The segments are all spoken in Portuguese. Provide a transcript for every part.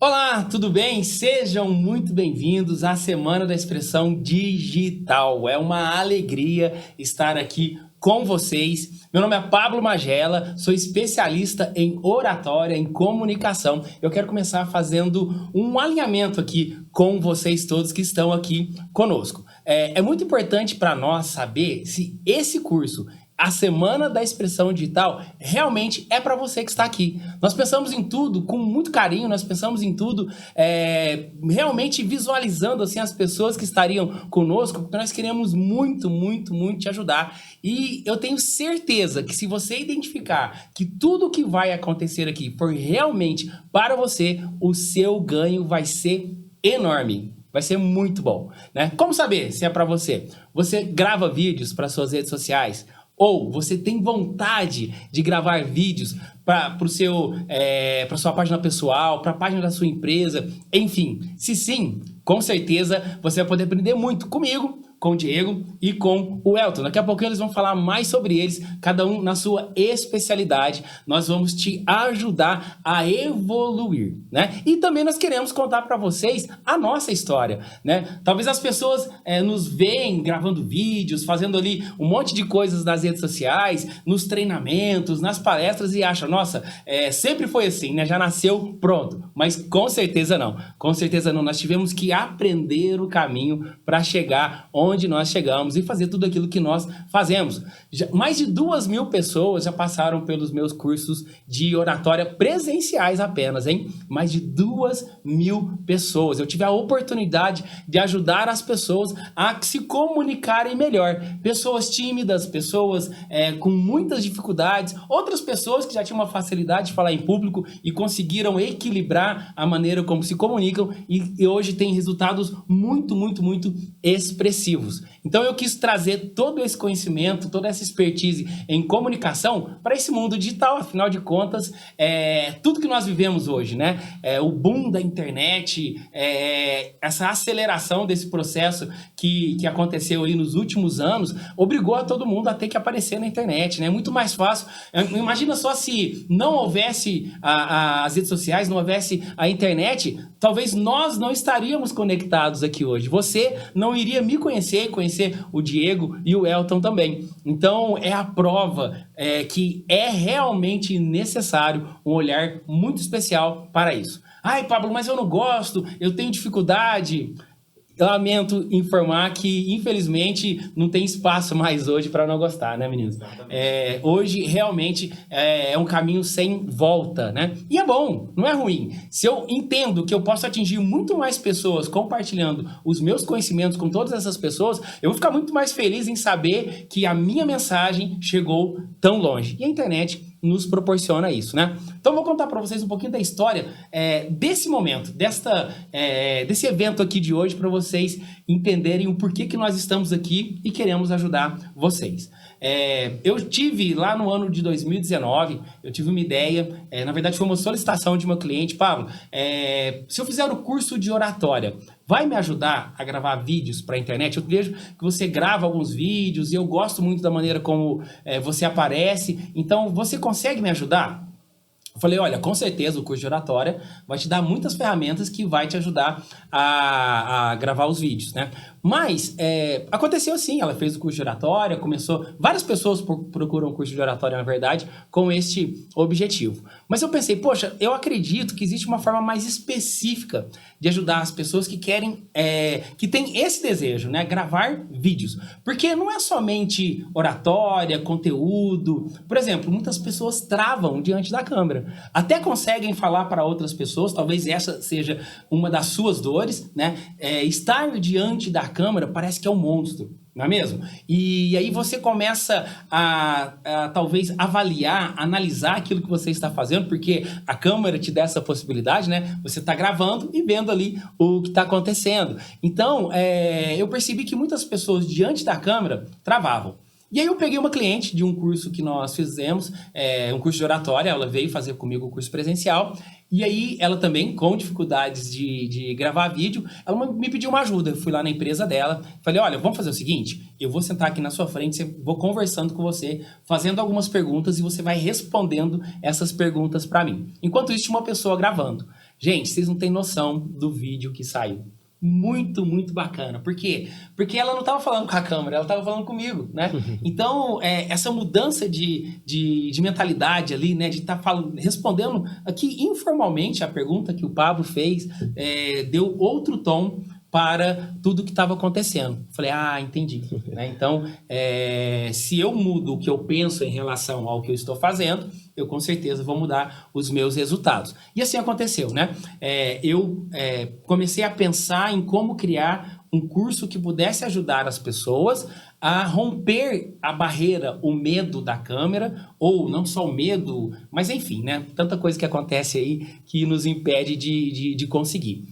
Olá, tudo bem? Sejam muito bem-vindos à Semana da Expressão Digital. É uma alegria estar aqui com vocês. Meu nome é Pablo Magela, sou especialista em oratória, em comunicação. Eu quero começar fazendo um alinhamento aqui com vocês todos que estão aqui conosco. É muito importante para nós saber se esse curso, a Semana da Expressão Digital, realmente é para você que está aqui. Nós pensamos em tudo com muito carinho, nós pensamos em tudo realmente visualizando assim, as pessoas que estariam conosco, porque nós queremos muito te ajudar. E eu tenho certeza que se você identificar que tudo que vai acontecer aqui for realmente para você, o seu ganho vai ser enorme. Vai ser muito bom, né? Como saber se é para você? Você grava vídeos para suas redes sociais? Ou você tem vontade de gravar vídeos para sua página pessoal, para a página da sua empresa, enfim. Se sim, com certeza você vai poder aprender muito comigo, com o Diego e com o Elton. Daqui a pouquinho eles vão falar mais sobre eles, cada um na sua especialidade. Nós vamos te ajudar a evoluir, né? E também nós queremos contar para vocês a nossa história, né? Talvez as pessoas nos veem gravando vídeos, fazendo ali um monte de coisas nas redes sociais, nos treinamentos, nas palestras e acham, nossa, sempre foi assim, né? Já nasceu pronto. Mas com certeza não. Com certeza não. Nós tivemos que aprender o caminho para chegar onde nós chegamos e fazer tudo aquilo que nós fazemos. Mais de 2.000 pessoas já passaram pelos meus cursos de oratória presenciais apenas, hein? Mais de 2.000 pessoas. Eu tive a oportunidade de ajudar as pessoas a se comunicarem melhor. Pessoas tímidas, pessoas com muitas dificuldades, outras pessoas que já tinham uma facilidade de falar em público e conseguiram equilibrar a maneira como se comunicam e hoje tem resultados muito expressivos. Então eu quis trazer todo esse conhecimento, toda essa expertise em comunicação para esse mundo digital. Afinal de contas, tudo que nós vivemos hoje, né? O boom da internet, essa aceleração desse processo que aconteceu aí nos últimos anos, obrigou a todo mundo a ter que aparecer na internet, né? É muito mais fácil. Imagina só se não houvesse as redes sociais, não houvesse a internet, talvez nós não estaríamos conectados aqui hoje. Você não iria me conhecer o Diego e o Elton também. Então é a prova que é realmente necessário um olhar muito especial para isso. Ai, Pablo, mas eu não gosto, eu tenho dificuldade. Eu lamento informar que, infelizmente, não tem espaço mais hoje para não gostar, né, meninos? Hoje, realmente, é um caminho sem volta, né? E é bom, não é ruim. Se eu entendo que eu posso atingir muito mais pessoas compartilhando os meus conhecimentos com todas essas pessoas, eu vou ficar muito mais feliz em saber que a minha mensagem chegou tão longe. E a internet nos proporciona isso, né? Então eu vou contar para vocês um pouquinho da história desse momento, desse evento aqui de hoje, para vocês entenderem o porquê que nós estamos aqui e queremos ajudar vocês. Eu tive lá no ano de 2019, eu tive uma ideia, na verdade foi uma solicitação de uma cliente, Pablo, se eu fizer o curso de oratória, vai me ajudar a gravar vídeos para a internet? Eu vejo que você grava alguns vídeos e eu gosto muito da maneira como você aparece, então você consegue me ajudar? Eu falei, olha, com certeza o curso de oratória vai te dar muitas ferramentas que vai te ajudar a gravar os vídeos, né? Mas aconteceu assim, ela fez o curso de oratória, várias pessoas procuram o curso de oratória, na verdade, com este objetivo. Mas eu pensei, poxa, eu acredito que existe uma forma mais específica de ajudar as pessoas que querem, que têm esse desejo, né? Gravar vídeos. Porque não é somente oratória, conteúdo. Por exemplo, muitas pessoas travam diante da câmera. Até conseguem falar para outras pessoas, talvez essa seja uma das suas dores, né? Estar diante da câmera parece que é um monstro, não é mesmo? E aí você começa a talvez avaliar, analisar aquilo que você está fazendo, porque a câmera te dá essa possibilidade, né? Você está gravando e vendo ali o que está acontecendo. Então, eu percebi que muitas pessoas diante da câmera travavam. E aí eu peguei uma cliente de um curso que nós fizemos, um curso de oratória, ela veio fazer comigo o curso presencial, e aí ela também, com dificuldades de gravar vídeo, ela me pediu uma ajuda. Eu fui lá na empresa dela, falei, olha, vamos fazer o seguinte, eu vou sentar aqui na sua frente, vou conversando com você, fazendo algumas perguntas e você vai respondendo essas perguntas para mim. Enquanto isso, tinha uma pessoa gravando. Gente, vocês não têm noção do vídeo que saiu. Muito, muito bacana. Por quê? Porque ela não estava falando com a câmera, ela estava falando comigo, né? Então, essa mudança de mentalidade ali, né? De estar respondendo aqui informalmente a pergunta que o Pablo fez, deu outro tom para tudo que estava acontecendo. Falei, entendi. Né? Então, se eu mudo o que eu penso em relação ao que eu estou fazendo, eu com certeza vou mudar os meus resultados. E assim aconteceu, né? Eu comecei a pensar em como criar um curso que pudesse ajudar as pessoas a romper a barreira, o medo da câmera, ou não só o medo, mas enfim, né? Tanta coisa que acontece aí que nos impede de conseguir.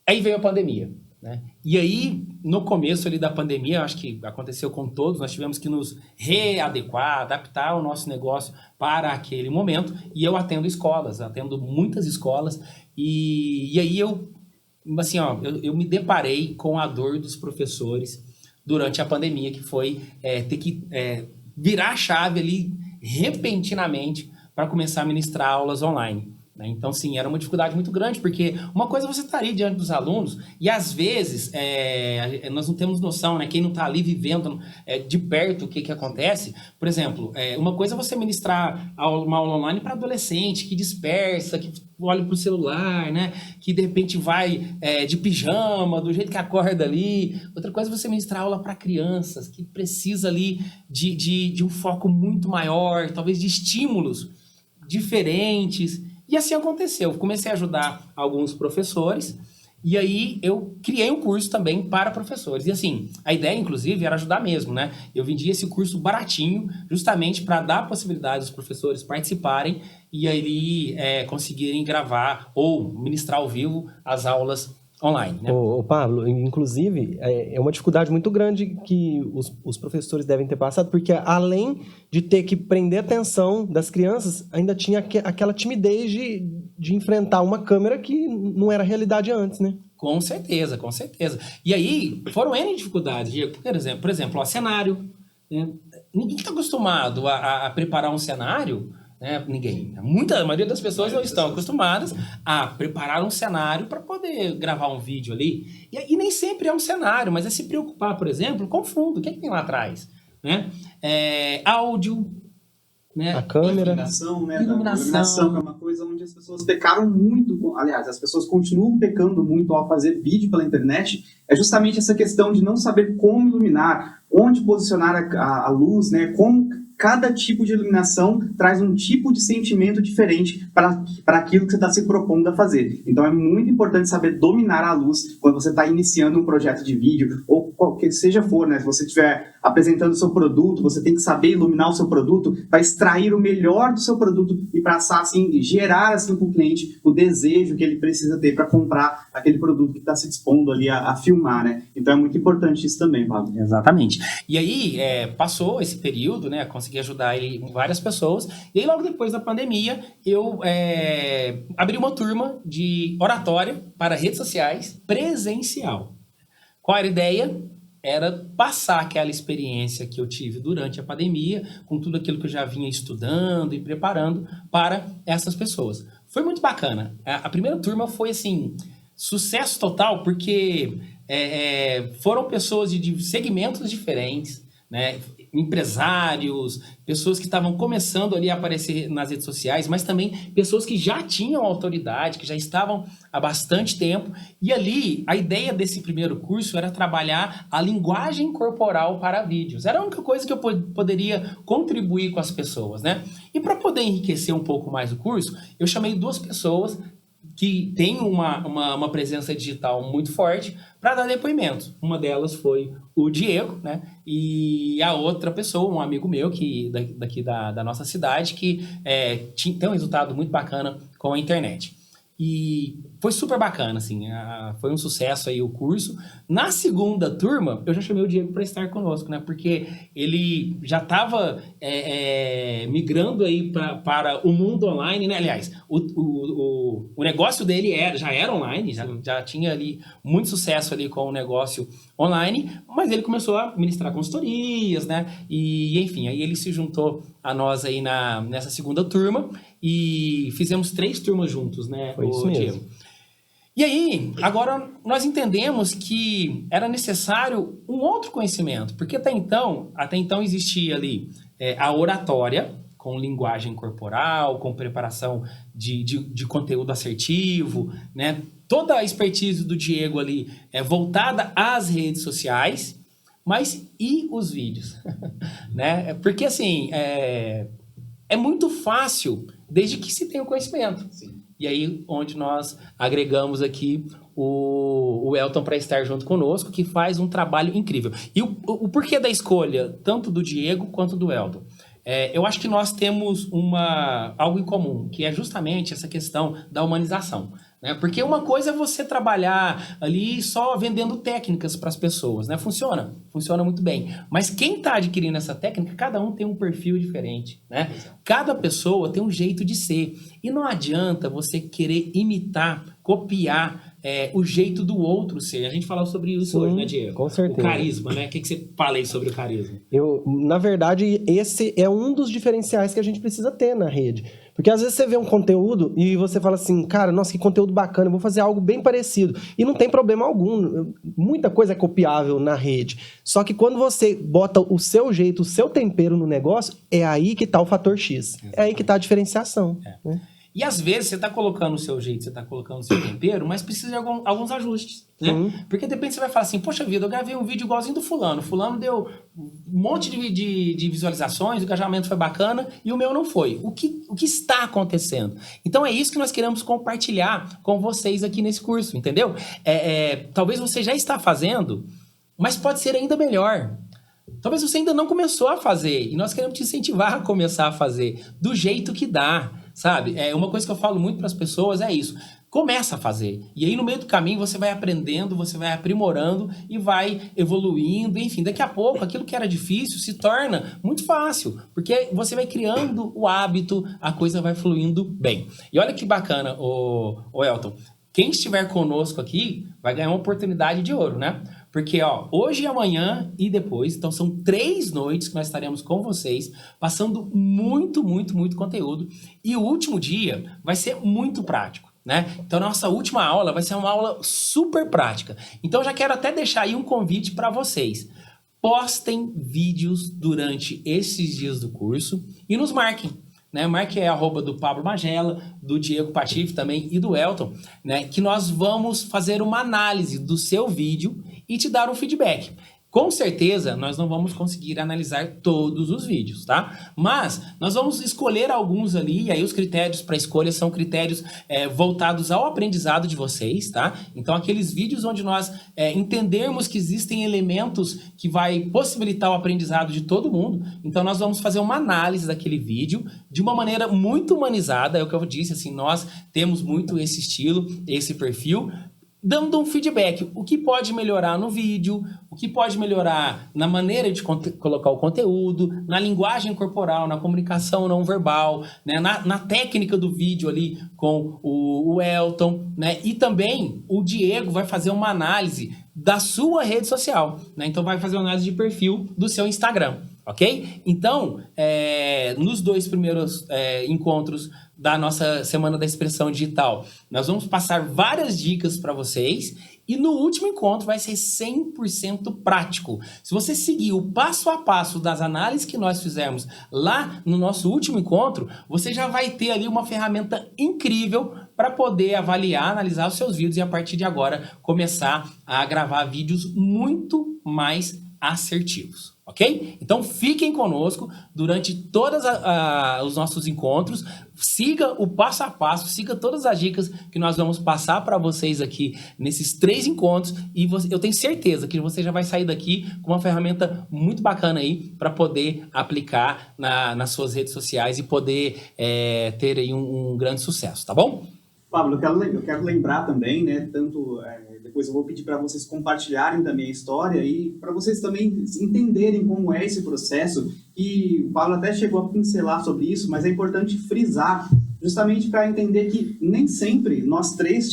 Aí veio a pandemia. Né? E aí, no começo ali da pandemia, acho que aconteceu com todos, nós tivemos que nos readequar, adaptar o nosso negócio para aquele momento, e eu atendo muitas escolas, e aí eu me deparei com a dor dos professores durante a pandemia, que foi ter que virar a chave ali repentinamente para começar a ministrar aulas online. Então, sim, era uma dificuldade muito grande, porque uma coisa é você estar ali diante dos alunos e, às vezes, nós não temos noção, né? Quem não está ali vivendo de perto o que acontece. Por exemplo, uma coisa é você ministrar uma aula online para adolescente que dispersa, que olha para o celular, né? Que, de repente, vai de pijama, do jeito que acorda ali. Outra coisa é você ministrar aula para crianças, que precisa ali de um foco muito maior, talvez de estímulos diferentes. E assim aconteceu. Eu comecei a ajudar alguns professores e aí eu criei um curso também para professores. E assim, a ideia, inclusive, era ajudar mesmo, né? Eu vendia esse curso baratinho justamente para dar a possibilidade dos professores participarem e aí conseguirem gravar ou ministrar ao vivo as aulas online, né? Ô, Pablo, inclusive, é uma dificuldade muito grande que os professores devem ter passado, porque além de ter que prender a atenção das crianças, ainda tinha aquela timidez de enfrentar uma câmera que não era realidade antes, né? Com certeza, com certeza. E aí, foram N dificuldades. Por exemplo, o cenário. Né? Ninguém está acostumado a preparar um cenário. Ninguém. A maioria das pessoas não estão acostumadas a preparar um cenário para poder gravar um vídeo ali. E nem sempre é um cenário, mas é se preocupar, por exemplo, com o fundo. O que tem lá atrás? Né? Áudio, né? A câmera. Iluminação, né? Iluminação, que é uma coisa onde as pessoas pecaram muito. Aliás, as pessoas continuam pecando muito ao fazer vídeo pela internet. É justamente essa questão de não saber como iluminar, onde posicionar a luz, né? Como cada tipo de iluminação traz um tipo de sentimento diferente para aquilo que você está se propondo a fazer. Então é muito importante saber dominar a luz quando você está iniciando um projeto de vídeo, ou qualquer seja for, né? Se você estiver apresentando o seu produto, você tem que saber iluminar o seu produto para extrair o melhor do seu produto e passar, assim, gerar assim, para o cliente o desejo que ele precisa ter para comprar aquele produto que está se dispondo ali a filmar, né? Então é muito importante isso também, Pablo. Exatamente. E aí, passou esse período, né? Consegui ajudar várias pessoas. E aí, logo depois da pandemia, eu abri uma turma de oratória para redes sociais presencial. Qual era a ideia? Era passar aquela experiência que eu tive durante a pandemia, com tudo aquilo que eu já vinha estudando e preparando para essas pessoas. Foi muito bacana. A primeira turma foi, assim, sucesso total, porque foram pessoas de segmentos diferentes, né? Empresários, pessoas que estavam começando ali a aparecer nas redes sociais, mas também pessoas que já tinham autoridade, que já estavam há bastante tempo. E ali, a ideia desse primeiro curso era trabalhar a linguagem corporal para vídeos. Era a única coisa que eu poderia contribuir com as pessoas, né? E para poder enriquecer um pouco mais o curso, eu chamei 2 pessoas que têm uma presença digital muito forte para dar depoimentos. Uma delas foi o Diego, né? E a outra pessoa, um amigo meu daqui da nossa cidade, que tem um resultado muito bacana com a internet. E foi super bacana, assim, foi um sucesso aí o curso. Na segunda turma, eu já chamei o Diego para estar conosco, né? Porque ele já estava migrando aí para o mundo online, né? Aliás, o negócio dele já era online, já tinha ali muito sucesso ali com o negócio online, mas ele começou a ministrar consultorias, né? E enfim, aí ele se juntou a nós aí nessa segunda turma e fizemos 3 turmas juntos, né? Foi isso mesmo. E aí, agora nós entendemos que era necessário um outro conhecimento, porque até então existia ali a oratória, com linguagem corporal, com preparação de conteúdo assertivo, né? Toda a expertise do Diego ali é voltada às redes sociais, mas e os vídeos? Né? Porque assim, é muito fácil, desde que se tenha o conhecimento. Sim. E aí, onde nós agregamos aqui o Elton para estar junto conosco, que faz um trabalho incrível. E o porquê da escolha, tanto do Diego quanto do Elton? Eu acho que nós temos algo em comum, que é justamente essa questão da humanização. Né? Porque uma coisa é você trabalhar ali só vendendo técnicas para as pessoas, né? Funciona muito bem. Mas quem está adquirindo essa técnica, cada um tem um perfil diferente, né? Cada pessoa tem um jeito de ser. E não adianta você querer imitar, copiar o jeito do outro ser. A gente falou sobre isso hoje, né, Diego? Com certeza. O carisma, né? O que você fala aí sobre o carisma? Na verdade, esse é um dos diferenciais que a gente precisa ter na rede. Porque às vezes você vê um conteúdo e você fala assim, cara, nossa, que conteúdo bacana, eu vou fazer algo bem parecido. E não tem problema algum. Muita coisa é copiável na rede. Só que quando você bota o seu jeito, o seu tempero no negócio, é aí que tá o fator X. É aí que tá a diferenciação. Né? E às vezes você está colocando o seu jeito, você está colocando o seu tempero, mas precisa de alguns ajustes, né? Porque de repente você vai falar assim, poxa vida, eu gravei um vídeo igualzinho do fulano. Fulano deu um monte de visualizações, o engajamento foi bacana e o meu não foi. O que está acontecendo? Então é isso que nós queremos compartilhar com vocês aqui nesse curso, entendeu? Talvez você já está fazendo, mas pode ser ainda melhor. Talvez você ainda não começou a fazer e nós queremos te incentivar a começar a fazer do jeito que dá. Sabe? Uma coisa que eu falo muito para as pessoas é isso. Começa a fazer. E aí no meio do caminho você vai aprendendo, você vai aprimorando e vai evoluindo. Enfim, daqui a pouco aquilo que era difícil se torna muito fácil. Porque você vai criando o hábito, a coisa vai fluindo bem. E olha que bacana, o Elton. Quem estiver conosco aqui vai ganhar uma oportunidade de ouro, né? Porque, hoje, amanhã e depois, então são 3 noites que nós estaremos com vocês, passando muito, muito, muito conteúdo. E o último dia vai ser muito prático, né? Então, nossa última aula vai ser uma aula super prática. Então, já quero até deixar aí um convite para vocês. Postem vídeos durante esses dias do curso e nos marquem. Né? Marque do Pablo Magela, do Diego Patife também e do Elton, né? Que nós vamos fazer uma análise do seu vídeo e te dar um feedback. Com certeza, nós não vamos conseguir analisar todos os vídeos, tá? Mas nós vamos escolher alguns ali, e aí os critérios para escolha são critérios voltados ao aprendizado de vocês, tá? Então, aqueles vídeos onde nós entendermos que existem elementos que vai possibilitar o aprendizado de todo mundo, então nós vamos fazer uma análise daquele vídeo de uma maneira muito humanizada, é o que eu disse, assim, nós temos muito esse estilo, esse perfil, dando um feedback, o que pode melhorar no vídeo, o que pode melhorar na maneira de colocar o conteúdo, na linguagem corporal, na comunicação não verbal, né? na técnica do vídeo ali com o Elton, né? E também o Diego vai fazer uma análise da sua rede social, né? Então vai fazer uma análise de perfil do seu Instagram, ok? Então, nos 2 primeiros encontros da nossa Semana da Expressão Digital, nós vamos passar várias dicas para vocês e no último encontro vai ser 100% prático. Se você seguir o passo a passo das análises que nós fizemos lá no nosso último encontro, você já vai ter ali uma ferramenta incrível para poder avaliar, analisar os seus vídeos e a partir de agora começar a gravar vídeos muito mais assertivos, ok? Então fiquem conosco durante todos os nossos encontros, siga o passo a passo, siga todas as dicas que nós vamos passar para vocês aqui nesses 3 encontros e eu tenho certeza que você já vai sair daqui com uma ferramenta muito bacana aí para poder aplicar nas suas redes sociais e poder ter aí um grande sucesso, tá bom? Pablo, eu quero lembrar também, né, depois eu vou pedir para vocês compartilharem também a história e para vocês também entenderem como é esse processo. E o Pablo até chegou a pincelar sobre isso, mas é importante frisar, justamente para entender que nem sempre nós 3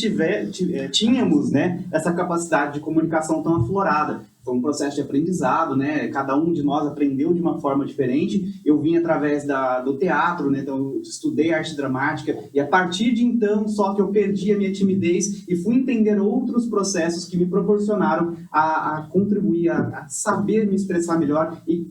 tínhamos, né, essa capacidade de comunicação tão aflorada. foi um processo de aprendizado, né? Cada um de nós aprendeu de uma forma diferente. Eu vim através do teatro, né? Então eu estudei arte dramática e a partir de então só que eu perdi a minha timidez e fui entender outros processos que me proporcionaram a contribuir, a saber me expressar melhor e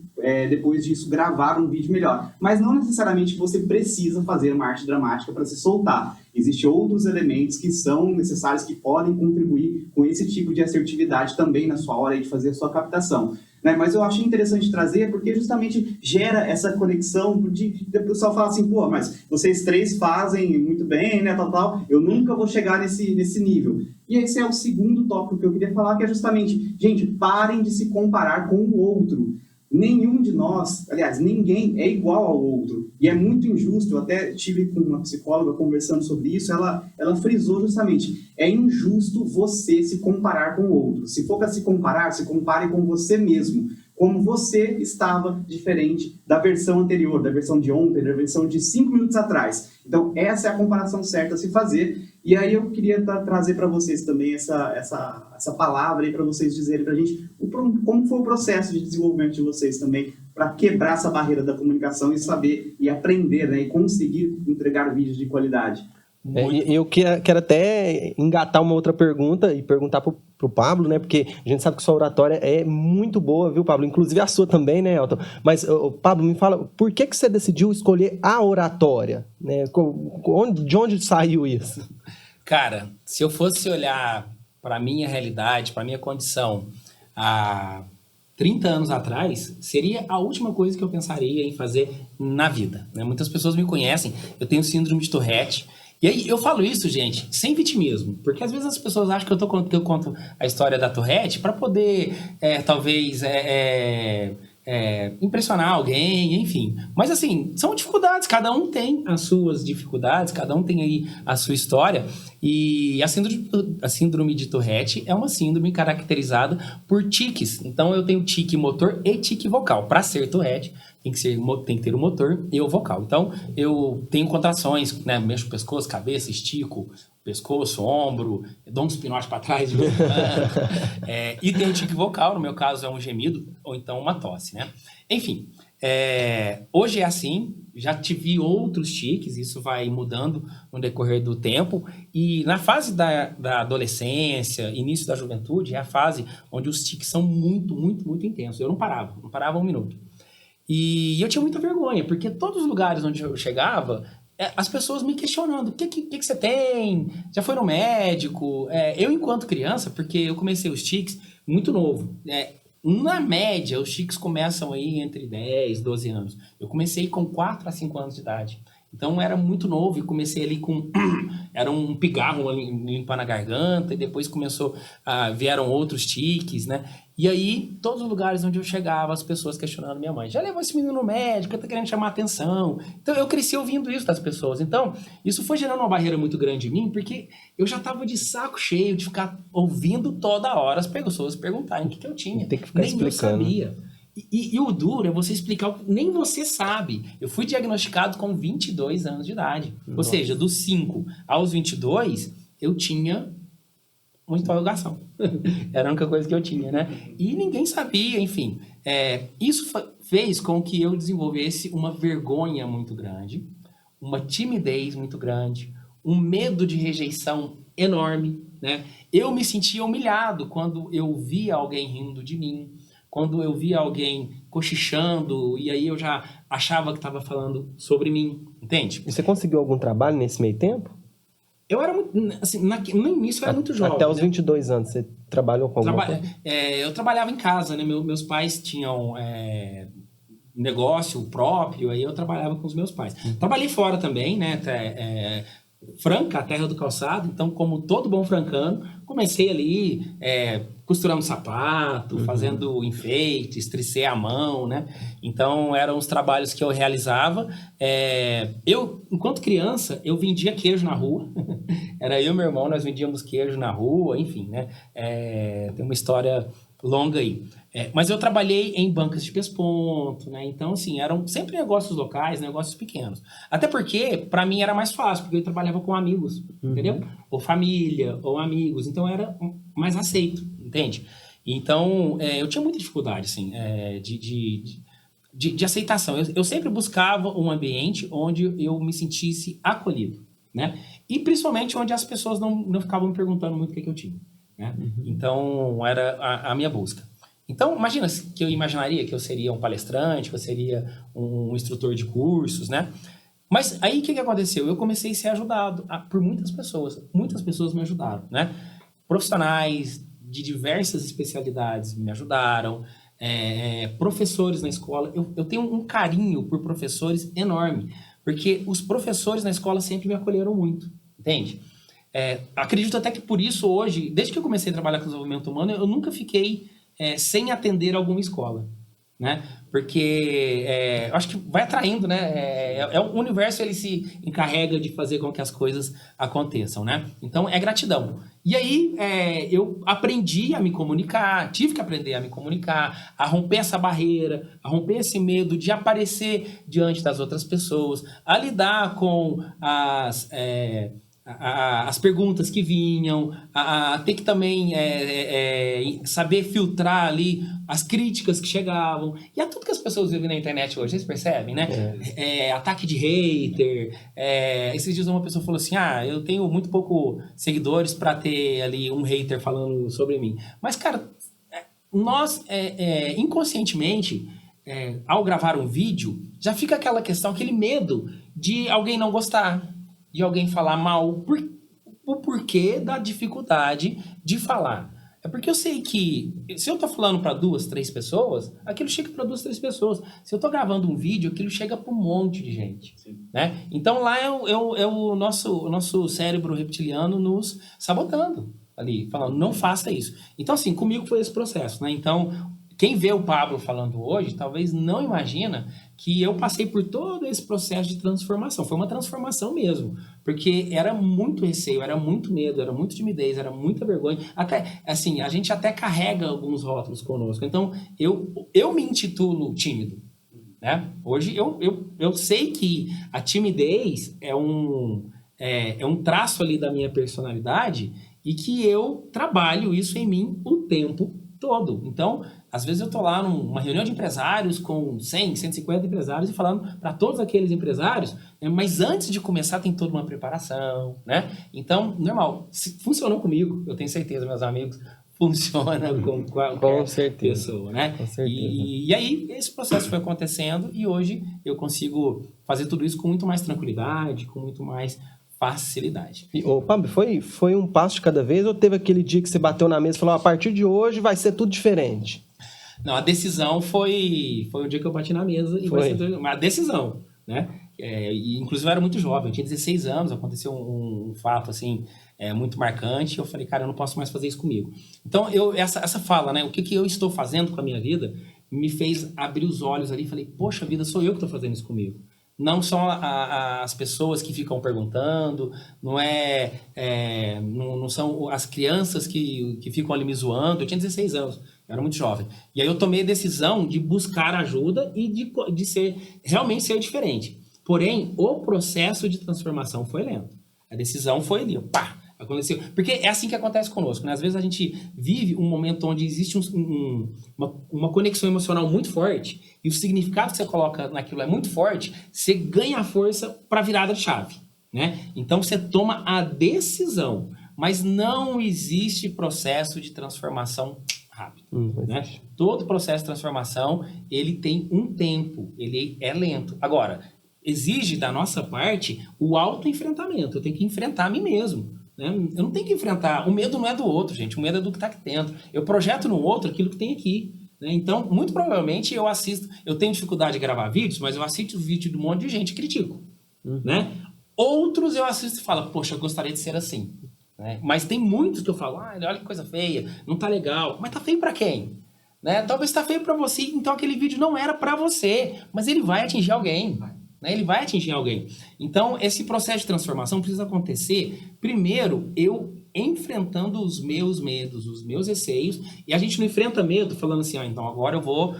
depois disso gravar um vídeo melhor. Mas não necessariamente você precisa fazer uma arte dramática para se soltar. Existem outros elementos que são necessários, que podem contribuir com esse tipo de assertividade também na sua hora de fazer a sua captação. Né? Mas eu achei interessante trazer porque justamente gera essa conexão de o pessoal falar assim, pô, mas vocês três fazem muito bem, né, tal, eu nunca vou chegar nesse nível. E esse é o segundo tópico que eu queria falar, que é justamente, gente, parem de se comparar com o outro. Nenhum de nós, aliás, ninguém é igual ao outro. E é muito injusto, eu até tive com uma psicóloga conversando sobre isso, ela frisou justamente, é injusto você se comparar com o outro. Se for para se comparar, se compare com você mesmo. Como você estava diferente da versão anterior, da versão de ontem, da versão de 5 minutos atrás. Então, essa é a comparação certa a se fazer. E aí eu queria trazer para vocês também essa palavra aí para vocês dizerem para a gente como foi o processo de desenvolvimento de vocês também para quebrar essa barreira da comunicação e saber e aprender, né, e conseguir entregar vídeos de qualidade. Eu quero até engatar uma outra pergunta e perguntar pro Pablo, né? Porque a gente sabe que sua oratória é muito boa, viu, Pablo? Inclusive a sua também, né, Elton? Mas, Pablo, me fala, por que você decidiu escolher a oratória? Né? De onde saiu isso? Cara, se eu fosse olhar para a minha realidade, para a minha condição, há 30 anos atrás, seria a última coisa que eu pensaria em fazer na vida. Né? Muitas pessoas me conhecem, eu tenho síndrome de Tourette. E aí eu falo isso, gente, sem vitimismo, porque às vezes as pessoas acham que eu conto a história da Tourette para poder, talvez, impressionar alguém, enfim. Mas assim, são dificuldades, cada um tem as suas dificuldades, cada um tem aí a sua história. E a síndrome de Tourette é uma síndrome caracterizada por tiques. Então eu tenho tique motor e tique vocal. Para ser Tourette, tem que ter o motor e o vocal. Então, eu tenho contrações, né? Mexo o pescoço, cabeça, estico o pescoço, ombro, dou uns pinotes para trás de vez em quando. E tem o tique vocal, no meu caso é um gemido ou então uma tosse, né? Enfim, hoje é assim, já tive outros tiques, isso vai mudando no decorrer do tempo. E na fase da adolescência, início da juventude, é a fase onde os tiques são muito, muito, muito intensos. Eu não parava um minuto. E eu tinha muita vergonha, porque todos os lugares onde eu chegava, as pessoas me questionando, o que você tem? Já foi no médico? Eu, enquanto criança, porque eu comecei os tiques muito novo, na média, os tiques começam aí entre 10, 12 anos. Eu comecei com 4 a 5 anos de idade. Então, era muito novo e comecei ali com... era um pigarro limpando a garganta e depois vieram outros tiques, né? E aí, todos os lugares onde eu chegava, as pessoas questionando minha mãe. Já levou esse menino no médico, tá querendo chamar atenção. Então, eu cresci ouvindo isso das pessoas. Então, isso foi gerando uma barreira muito grande em mim, porque eu já tava de saco cheio de ficar ouvindo toda hora as pessoas perguntarem o que eu tinha. Tem que ficar nem explicando. Eu sabia. E o duro é você explicar o que nem você sabe. Eu fui diagnosticado com 22 anos de idade. Nossa. Ou seja, dos 5 aos 22, eu tinha uma interrogação. Era a única coisa que eu tinha, né? E ninguém sabia, enfim. Isso fez com que eu desenvolvesse uma vergonha muito grande, uma timidez muito grande, um medo de rejeição enorme, né? Eu me sentia humilhado quando eu via alguém rindo de mim, quando eu via alguém cochichando, e aí eu já achava que estava falando sobre mim, entende? E você conseguiu algum trabalho nesse meio tempo? Eu era muito, assim, no início eu era muito jovem. Até os 22 anos, você trabalhou com alguma coisa? Eu trabalhava em casa, né? Meus pais tinham negócio próprio, aí eu trabalhava com os meus pais. Trabalhei fora também, né? Franca, a terra do calçado, então, como todo bom francano, comecei ali costurando sapato, fazendo enfeites, tricê à mão, né? Então, eram os trabalhos que eu realizava. Eu, enquanto criança, eu vendia queijo na rua. Era eu e meu irmão, nós vendíamos queijo na rua, enfim, né? Tem uma história longa aí. Mas eu trabalhei em bancas de pesponto, né? Então, assim, eram sempre negócios locais, negócios pequenos. Até porque, para mim, era mais fácil, porque eu trabalhava com amigos, entendeu? Ou família, ou amigos. Então, era mais aceito, entende? Então, eu tinha muita dificuldade, assim, de aceitação. Eu sempre buscava um ambiente onde eu me sentisse acolhido, né? E principalmente onde as pessoas não ficavam me perguntando muito o que eu tinha, né? Então, era a minha busca. Então, imagina que eu imaginaria que eu seria um palestrante, que eu seria um instrutor de cursos, né? Mas aí, o que aconteceu? Eu comecei a ser ajudado por muitas pessoas. Muitas pessoas me ajudaram, né? Profissionais de diversas especialidades me ajudaram, professores na escola. Eu tenho um carinho por professores enorme, porque os professores na escola sempre me acolheram muito, entende? Acredito até que por isso hoje, desde que eu comecei a trabalhar com desenvolvimento humano, eu nunca fiquei sem atender alguma escola, né? Porque eu acho que vai atraindo, né? O universo, ele se encarrega de fazer com que as coisas aconteçam, né? Então, é gratidão. E aí, eu aprendi a me comunicar, tive que aprender a me comunicar, a romper essa barreira, a romper esse medo de aparecer diante das outras pessoas, a lidar com as perguntas que vinham, a ter que também saber filtrar ali as críticas que chegavam. E é tudo que as pessoas vivem na internet hoje, vocês percebem, né? Ataque de hater. Esses dias uma pessoa falou assim, eu tenho muito pouco seguidores para ter ali um hater falando sobre mim. Mas, cara, nós inconscientemente, ao gravar um vídeo, já fica aquela questão, aquele medo de alguém não gostar, de alguém falar mal, o porquê da dificuldade de falar. É porque eu sei que, se eu tô falando para 2, 3 pessoas, aquilo chega para 2, 3 pessoas. Se eu tô gravando um vídeo, aquilo chega para um monte de gente, né? Então lá é o nosso cérebro reptiliano nos sabotando ali, falando, não faça isso. Então, assim, comigo foi esse processo, né? Então, quem vê o Pablo falando hoje, talvez não imagina que eu passei por todo esse processo de transformação. Foi uma transformação mesmo, porque era muito receio, era muito medo, era muita timidez, era muita vergonha. Até, assim, a gente até carrega alguns rótulos conosco. Então, eu me intitulo tímido, né? Hoje, eu sei que a timidez é um traço ali da minha personalidade e que eu trabalho isso em mim o tempo todo. Então, às vezes eu tô lá numa reunião de empresários com 100, 150 empresários e falando para todos aqueles empresários, mas antes de começar tem toda uma preparação, né? Então, normal. Se funcionou comigo, eu tenho certeza, meus amigos, funciona com qualquer pessoa, né? Com certeza. E aí, esse processo foi acontecendo e hoje eu consigo fazer tudo isso com muito mais tranquilidade, com muito mais facilidade. Pablo, foi um passo de cada vez ou teve aquele dia que você bateu na mesa e falou, a partir de hoje vai ser tudo diferente? Não, a decisão foi o dia que eu bati na mesa e vai ser uma decisão, né? E, inclusive eu era muito jovem, eu tinha 16 anos, aconteceu um fato assim muito marcante, eu falei, cara, eu não posso mais fazer isso comigo. Então, essa fala, né? O que eu estou fazendo com a minha vida me fez abrir os olhos ali e falei, poxa vida, sou eu que estou fazendo isso comigo. Não são as pessoas que ficam perguntando, não são as crianças que ficam ali me zoando. Eu tinha 16 anos, eu era muito jovem. E aí eu tomei a decisão de buscar ajuda e de realmente ser diferente. Porém, o processo de transformação foi lento. A decisão foi ali, pá, aconteceu. Porque é assim que acontece conosco, né? Às vezes a gente vive um momento onde existe uma conexão emocional muito forte e o significado que você coloca naquilo é muito forte, você ganha força para virada de chave, né? Então você toma a decisão, mas não existe processo de transformação rápido, né? Todo processo de transformação, ele tem um tempo, ele é lento. Agora, exige da nossa parte o autoenfrentamento, eu tenho que enfrentar a mim mesmo. Eu não tenho que enfrentar, o medo não é do outro, gente, o medo é do que está aqui dentro. Eu projeto no outro aquilo que tem aqui, né? Então, muito provavelmente eu tenho dificuldade de gravar vídeos, mas eu assisto vídeo de um monte de gente e critico, né? Outros eu assisto e falo, poxa, eu gostaria de ser assim, né? Mas tem muitos que eu falo, olha que coisa feia, não tá legal, mas tá feio para quem? Né? Talvez tá feio para você, então aquele vídeo não era para você, mas ele vai atingir alguém. Ele vai atingir alguém. Então, esse processo de transformação precisa acontecer, primeiro, eu enfrentando os meus medos, os meus receios, e a gente não enfrenta medo falando assim, então agora eu vou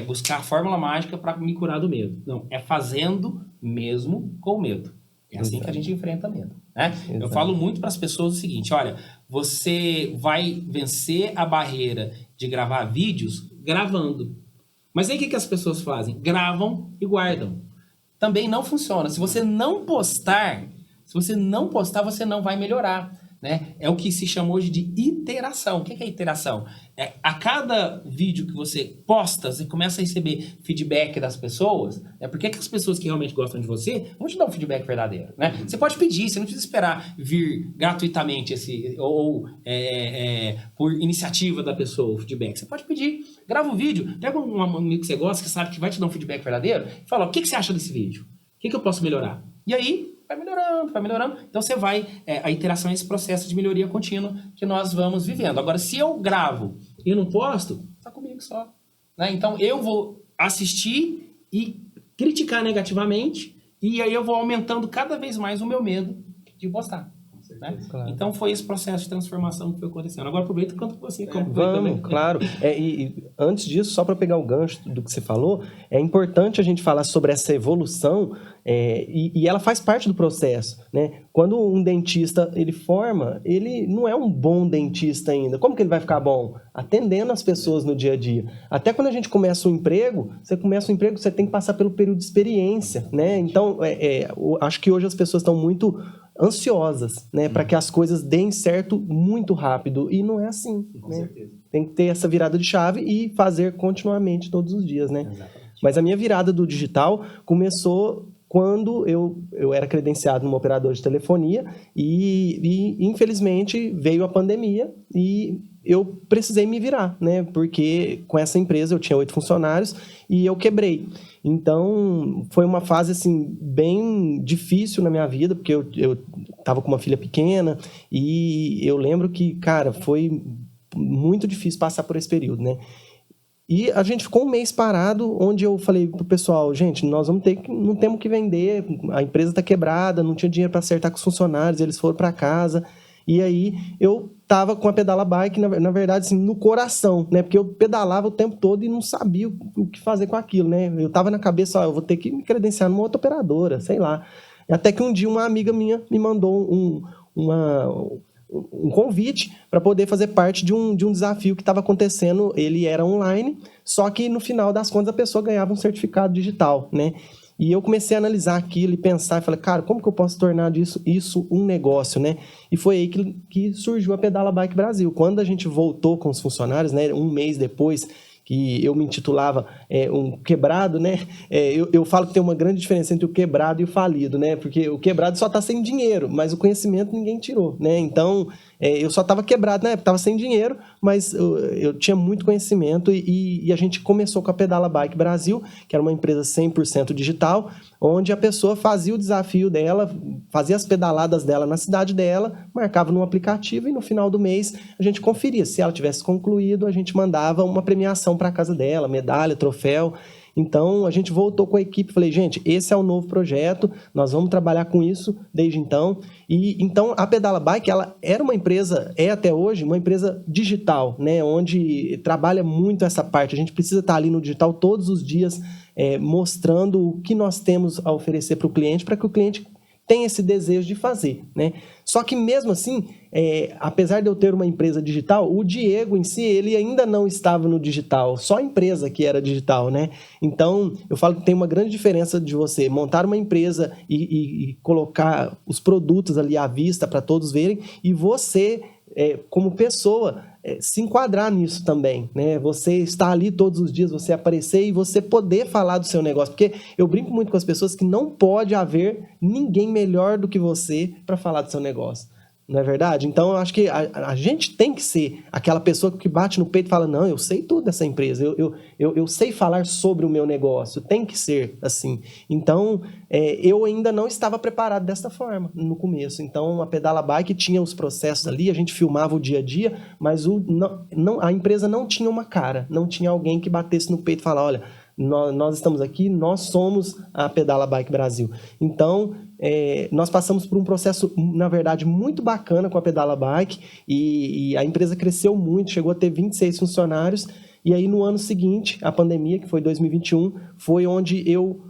buscar a fórmula mágica para me curar do medo. Não, é fazendo mesmo com medo. É assim que a gente enfrenta medo, né? Eu falo muito para as pessoas o seguinte, olha, você vai vencer a barreira de gravar vídeos gravando. Mas aí o que as pessoas fazem? Gravam e guardam. Também não funciona. Se você não postar, você não vai melhorar. Né? É o que se chama hoje de iteração. O que é iteração? A cada vídeo que você posta, você começa a receber feedback das pessoas. Por que as pessoas que realmente gostam de você vão te dar um feedback verdadeiro? Né? Você pode pedir, você não precisa esperar vir gratuitamente por iniciativa da pessoa o feedback. Você pode pedir, grava um vídeo, pega um amigo que você gosta, que sabe que vai te dar um feedback verdadeiro, e fala, o que você acha desse vídeo? O que eu posso melhorar? E aí, vai melhorando. Então, você vai... a iteração é esse processo de melhoria contínua que nós vamos vivendo. Agora, se eu gravo e não posto, tá comigo só. Né? Então, eu vou assistir e criticar negativamente e aí eu vou aumentando cada vez mais o meu medo de postar. Né? Claro. Então, foi esse processo de transformação que foi acontecendo. Agora, aproveita e conta com você como foi também. Claro. E antes disso, só para pegar o gancho do que você falou, é importante a gente falar sobre essa evolução e ela faz parte do processo. Né? Quando um dentista ele forma, ele não é um bom dentista ainda. Como que ele vai ficar bom? Atendendo as pessoas no dia a dia. Até quando a gente começa um emprego, você tem que passar pelo período de experiência. Né? Então, acho que hoje as pessoas estão muito ansiosas, né, para que as coisas deem certo muito rápido, e não é assim, com né? certeza. Tem que ter essa virada de chave e fazer continuamente todos os dias, né? Exatamente. Mas a minha virada do digital começou quando eu era credenciado numa operadora de telefonia e infelizmente veio a pandemia e eu precisei me virar, né? Porque com essa empresa eu tinha 8 funcionários e eu quebrei. Então, foi uma fase, assim, bem difícil na minha vida, porque eu estava com uma filha pequena e eu lembro que, cara, foi muito difícil passar por esse período, né? E a gente ficou um mês parado, onde eu falei pro pessoal, gente, nós não temos que vender, a empresa está quebrada, não tinha dinheiro para acertar com os funcionários, eles foram para casa. E aí eu tava com a pedala bike, na verdade, assim, no coração, né? Porque eu pedalava o tempo todo e não sabia o que fazer com aquilo, né? Eu tava na cabeça, eu vou ter que me credenciar numa outra operadora, sei lá. Até que um dia uma amiga minha me mandou um convite para poder fazer parte de um desafio que estava acontecendo. Ele era online, só que no final das contas a pessoa ganhava um certificado digital, né? E eu comecei a analisar aquilo e pensar, e falei, cara, como que eu posso tornar isso um negócio, né? E foi aí que surgiu a Pedala Bike Brasil. Quando a gente voltou com os funcionários, né, um mês depois que eu me intitulava um quebrado, né? Eu falo que tem uma grande diferença entre o quebrado e o falido, né? Porque o quebrado só está sem dinheiro, mas o conhecimento ninguém tirou, né? Então, eu só estava quebrado, né? Estava sem dinheiro, mas eu tinha muito conhecimento e a gente começou com a Pedala Bike Brasil, que era uma empresa 100% digital, onde a pessoa fazia o desafio dela, fazia as pedaladas dela na cidade dela, marcava no aplicativo e no final do mês a gente conferia. Se ela tivesse concluído, a gente mandava uma premiação para casa dela, medalha, troféu. Então, a gente voltou com a equipe e falei, gente, esse é o novo projeto, nós vamos trabalhar com isso desde então. E então, a Pedala Bike, ela era uma empresa, até hoje, uma empresa digital, né, onde trabalha muito essa parte. A gente precisa estar ali no digital todos os dias, mostrando o que nós temos a oferecer para o cliente, para que o cliente tenha esse desejo de fazer, né? Só que mesmo assim, apesar de eu ter uma empresa digital, o Diego em si, ele ainda não estava no digital, só a empresa que era digital, né? Então, eu falo que tem uma grande diferença de você montar uma empresa e colocar os produtos ali à vista para todos verem, e você, como pessoa, se enquadrar nisso também, né? Você estar ali todos os dias, você aparecer e você poder falar do seu negócio, porque eu brinco muito com as pessoas que não pode haver ninguém melhor do que você para falar do seu negócio. Não é verdade? Então, eu acho que a gente tem que ser aquela pessoa que bate no peito e fala, não, eu sei tudo dessa empresa, eu sei falar sobre o meu negócio, tem que ser assim. Então, eu ainda não estava preparado dessa forma no começo. Então, a Pedala Bike tinha os processos ali, a gente filmava o dia a dia, mas a empresa não tinha uma cara, não tinha alguém que batesse no peito e falasse, olha, nós estamos aqui, nós somos a Pedala Bike Brasil. Então, nós passamos por um processo, na verdade, muito bacana com a Pedala Bike e a empresa cresceu muito, chegou a ter 26 funcionários e aí no ano seguinte, a pandemia, que foi 2021, foi onde eu,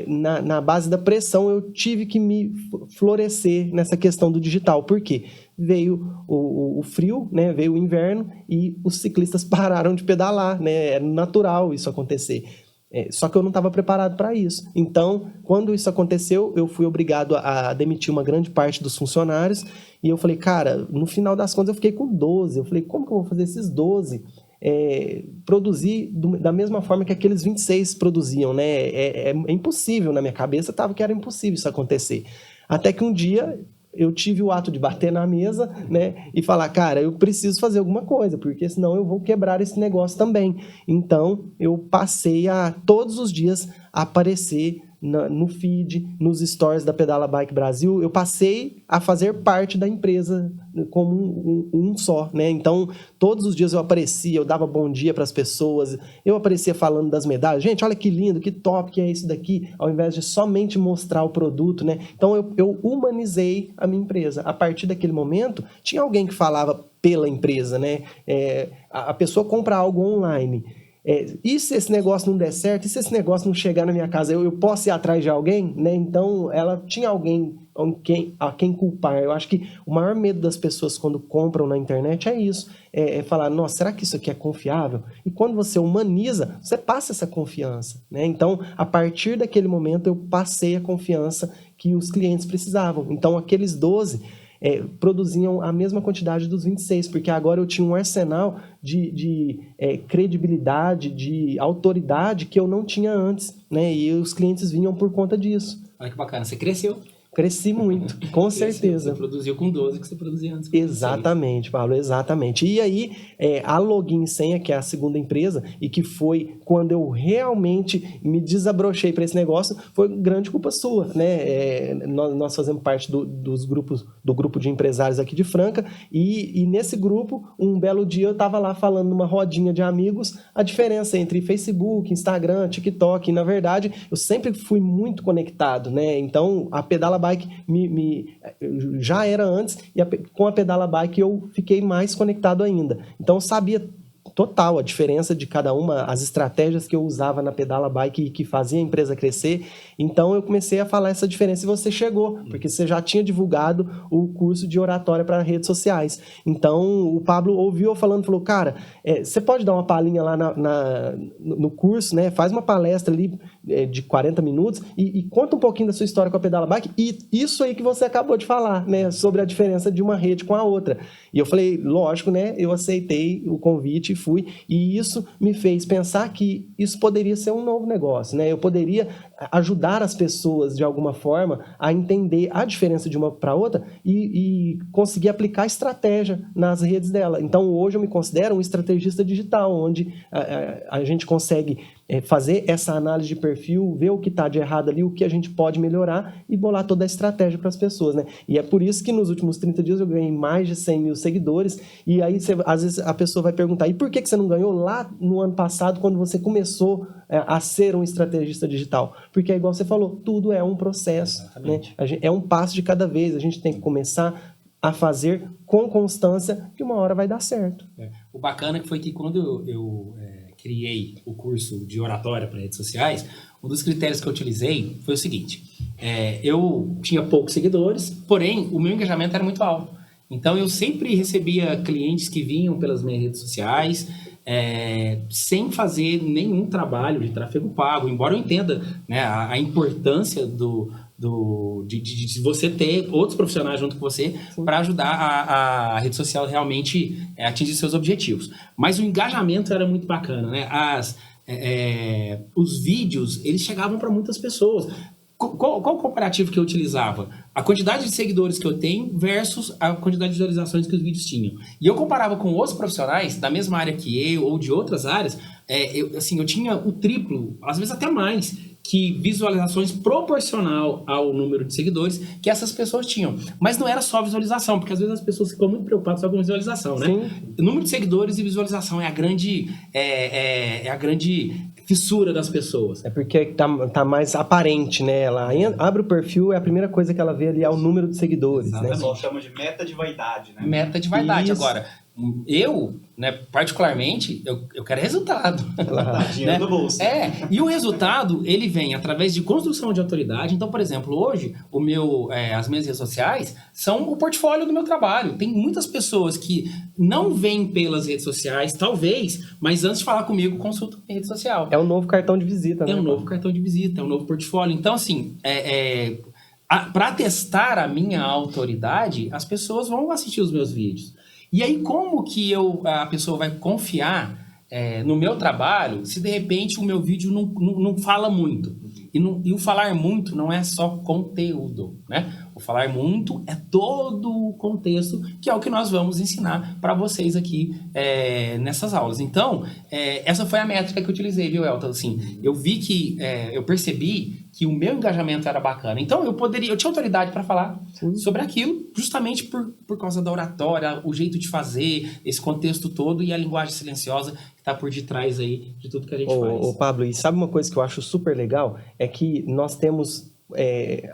na base da pressão, eu tive que me florescer nessa questão do digital. Por quê? veio o frio, né? Veio o inverno e os ciclistas pararam de pedalar, né? É natural isso acontecer. Só que eu não estava preparado para isso. Então, quando isso aconteceu, eu fui obrigado a demitir uma grande parte dos funcionários. E eu falei, cara, no final das contas eu fiquei com 12. Eu falei, como que eu vou fazer esses 12 produzir da mesma forma que aqueles 26 produziam, né? É impossível, na minha cabeça estava que era impossível isso acontecer. Até que um dia eu tive o ato de bater na mesa, né, e falar, cara, eu preciso fazer alguma coisa, porque senão eu vou quebrar esse negócio também. Então, eu passei a, todos os dias, aparecer no feed, nos stories da Pedala Bike Brasil. Eu passei a fazer parte da empresa como um só, né? Então, todos os dias eu aparecia, eu dava bom dia para as pessoas, eu aparecia falando das medalhas. Gente, olha que lindo, que top que é isso daqui, ao invés de somente mostrar o produto, né? Então, eu humanizei a minha empresa. A partir daquele momento, tinha alguém que falava pela empresa, né? A pessoa compra algo online. E se esse negócio não der certo? E se esse negócio não chegar na minha casa? Eu posso ir atrás de alguém? Né? Então, ela tinha alguém a quem culpar. Eu acho que o maior medo das pessoas quando compram na internet é isso. É falar, nossa, será que isso aqui é confiável? E quando você humaniza, você passa essa confiança. Né? Então, a partir daquele momento, eu passei a confiança que os clientes precisavam. Então, aqueles 12... produziam a mesma quantidade dos 26, porque agora eu tinha um arsenal de credibilidade, de autoridade que eu não tinha antes, né? E os clientes vinham por conta disso. Olha que bacana, você cresceu. Cresci muito, com certeza. Você produziu com 12 que você produzia antes. Exatamente, Pablo, exatamente. E aí, a Login Senha, que é a segunda empresa, e que foi quando eu realmente me desabrochei para esse negócio, foi grande culpa sua, né? Nós fazemos parte do grupo de empresários aqui de Franca, e nesse grupo, um belo dia eu estava lá falando numa rodinha de amigos a diferença entre Facebook, Instagram, TikTok, e na verdade, eu sempre fui muito conectado, né? Então, a Pedala Bike já era antes, e com a Pedala Bike eu fiquei mais conectado ainda. Então eu sabia total a diferença de cada uma, as estratégias que eu usava na Pedala Bike e que fazia a empresa crescer. Então eu comecei a falar essa diferença e você chegou, porque você já tinha divulgado o curso de oratória para redes sociais. Então o Pablo ouviu eu falando, falou, cara, você pode dar uma palhinha lá no curso, né? Faz uma palestra ali de 40 minutos e conta um pouquinho da sua história com a Pedala Bike e isso aí que você acabou de falar, né? Sobre a diferença de uma rede com a outra. E eu falei, lógico, né? Eu aceitei o convite e fui. E isso me fez pensar que isso poderia ser um novo negócio, né? Eu poderia ajudar as pessoas de alguma forma a entender a diferença de uma para outra e conseguir aplicar estratégia nas redes dela. Então hoje eu me considero um estrategista digital, onde a gente consegue fazer essa análise de perfil, ver o que está de errado ali, o que a gente pode melhorar e bolar toda a estratégia para as pessoas, né? E é por isso que nos últimos 30 dias eu ganhei mais de 100 mil seguidores e aí às vezes a pessoa vai perguntar, e por que você não ganhou lá no ano passado quando você começou a ser um estrategista digital? Porque é igual você falou, tudo é um processo, né? É um passo de cada vez, a gente tem que começar a fazer com constância que uma hora vai dar certo. O bacana foi que quando eu criei o curso de oratória para redes sociais, um dos critérios que eu utilizei foi o seguinte, eu tinha poucos seguidores, porém o meu engajamento era muito alto. Então eu sempre recebia clientes que vinham pelas minhas redes sociais, sem fazer nenhum trabalho de tráfego pago, embora eu entenda, né, a importância de você ter outros profissionais junto com você para ajudar a rede social realmente atingir seus objetivos. Mas o engajamento era muito bacana, né? Os vídeos, eles chegavam para muitas pessoas. Qual o comparativo que eu utilizava? A quantidade de seguidores que eu tenho versus a quantidade de visualizações que os vídeos tinham. E eu comparava com outros profissionais da mesma área que eu ou de outras áreas, eu tinha o triplo, às vezes até mais, que visualizações proporcional ao número de seguidores que essas pessoas tinham. Mas não era só visualização, porque às vezes as pessoas ficam muito preocupadas só com visualização, né? Sim. O número de seguidores e visualização é a grande fissura das pessoas. É porque tá mais aparente, né? Ela abre o perfil, a primeira coisa que ela vê ali é o número de seguidores. Exatamente. Né? O pessoal chama de meta de vaidade, né? Meta de vaidade. Isso. Agora, eu, né, particularmente, eu quero resultado. Dinheiro no bolso. E o resultado, ele vem através de construção de autoridade. Então, por exemplo, hoje, as minhas redes sociais são o portfólio do meu trabalho. Tem muitas pessoas que não vêm pelas redes sociais, talvez, mas antes de falar comigo, consultam a rede social. É um novo cartão de visita, né? É um novo cartão de visita, é um novo portfólio. Então, assim, para testar a minha autoridade, as pessoas vão assistir os meus vídeos. E aí, como que a pessoa vai confiar no meu trabalho se, de repente, o meu vídeo não fala muito? E o falar muito não é só conteúdo, né? O falar muito é todo o contexto, que é o que nós vamos ensinar para vocês aqui nessas aulas. Então, essa foi a métrica que eu utilizei, viu, Elton? Assim, eu vi que, eu percebi que o meu engajamento era bacana. Então, eu tinha autoridade para falar sobre aquilo, justamente por causa da oratória, o jeito de fazer, esse contexto todo e a linguagem silenciosa que está por detrás aí de tudo que a gente faz. Ô, Pablo, e sabe uma coisa que eu acho super legal? É que nós temos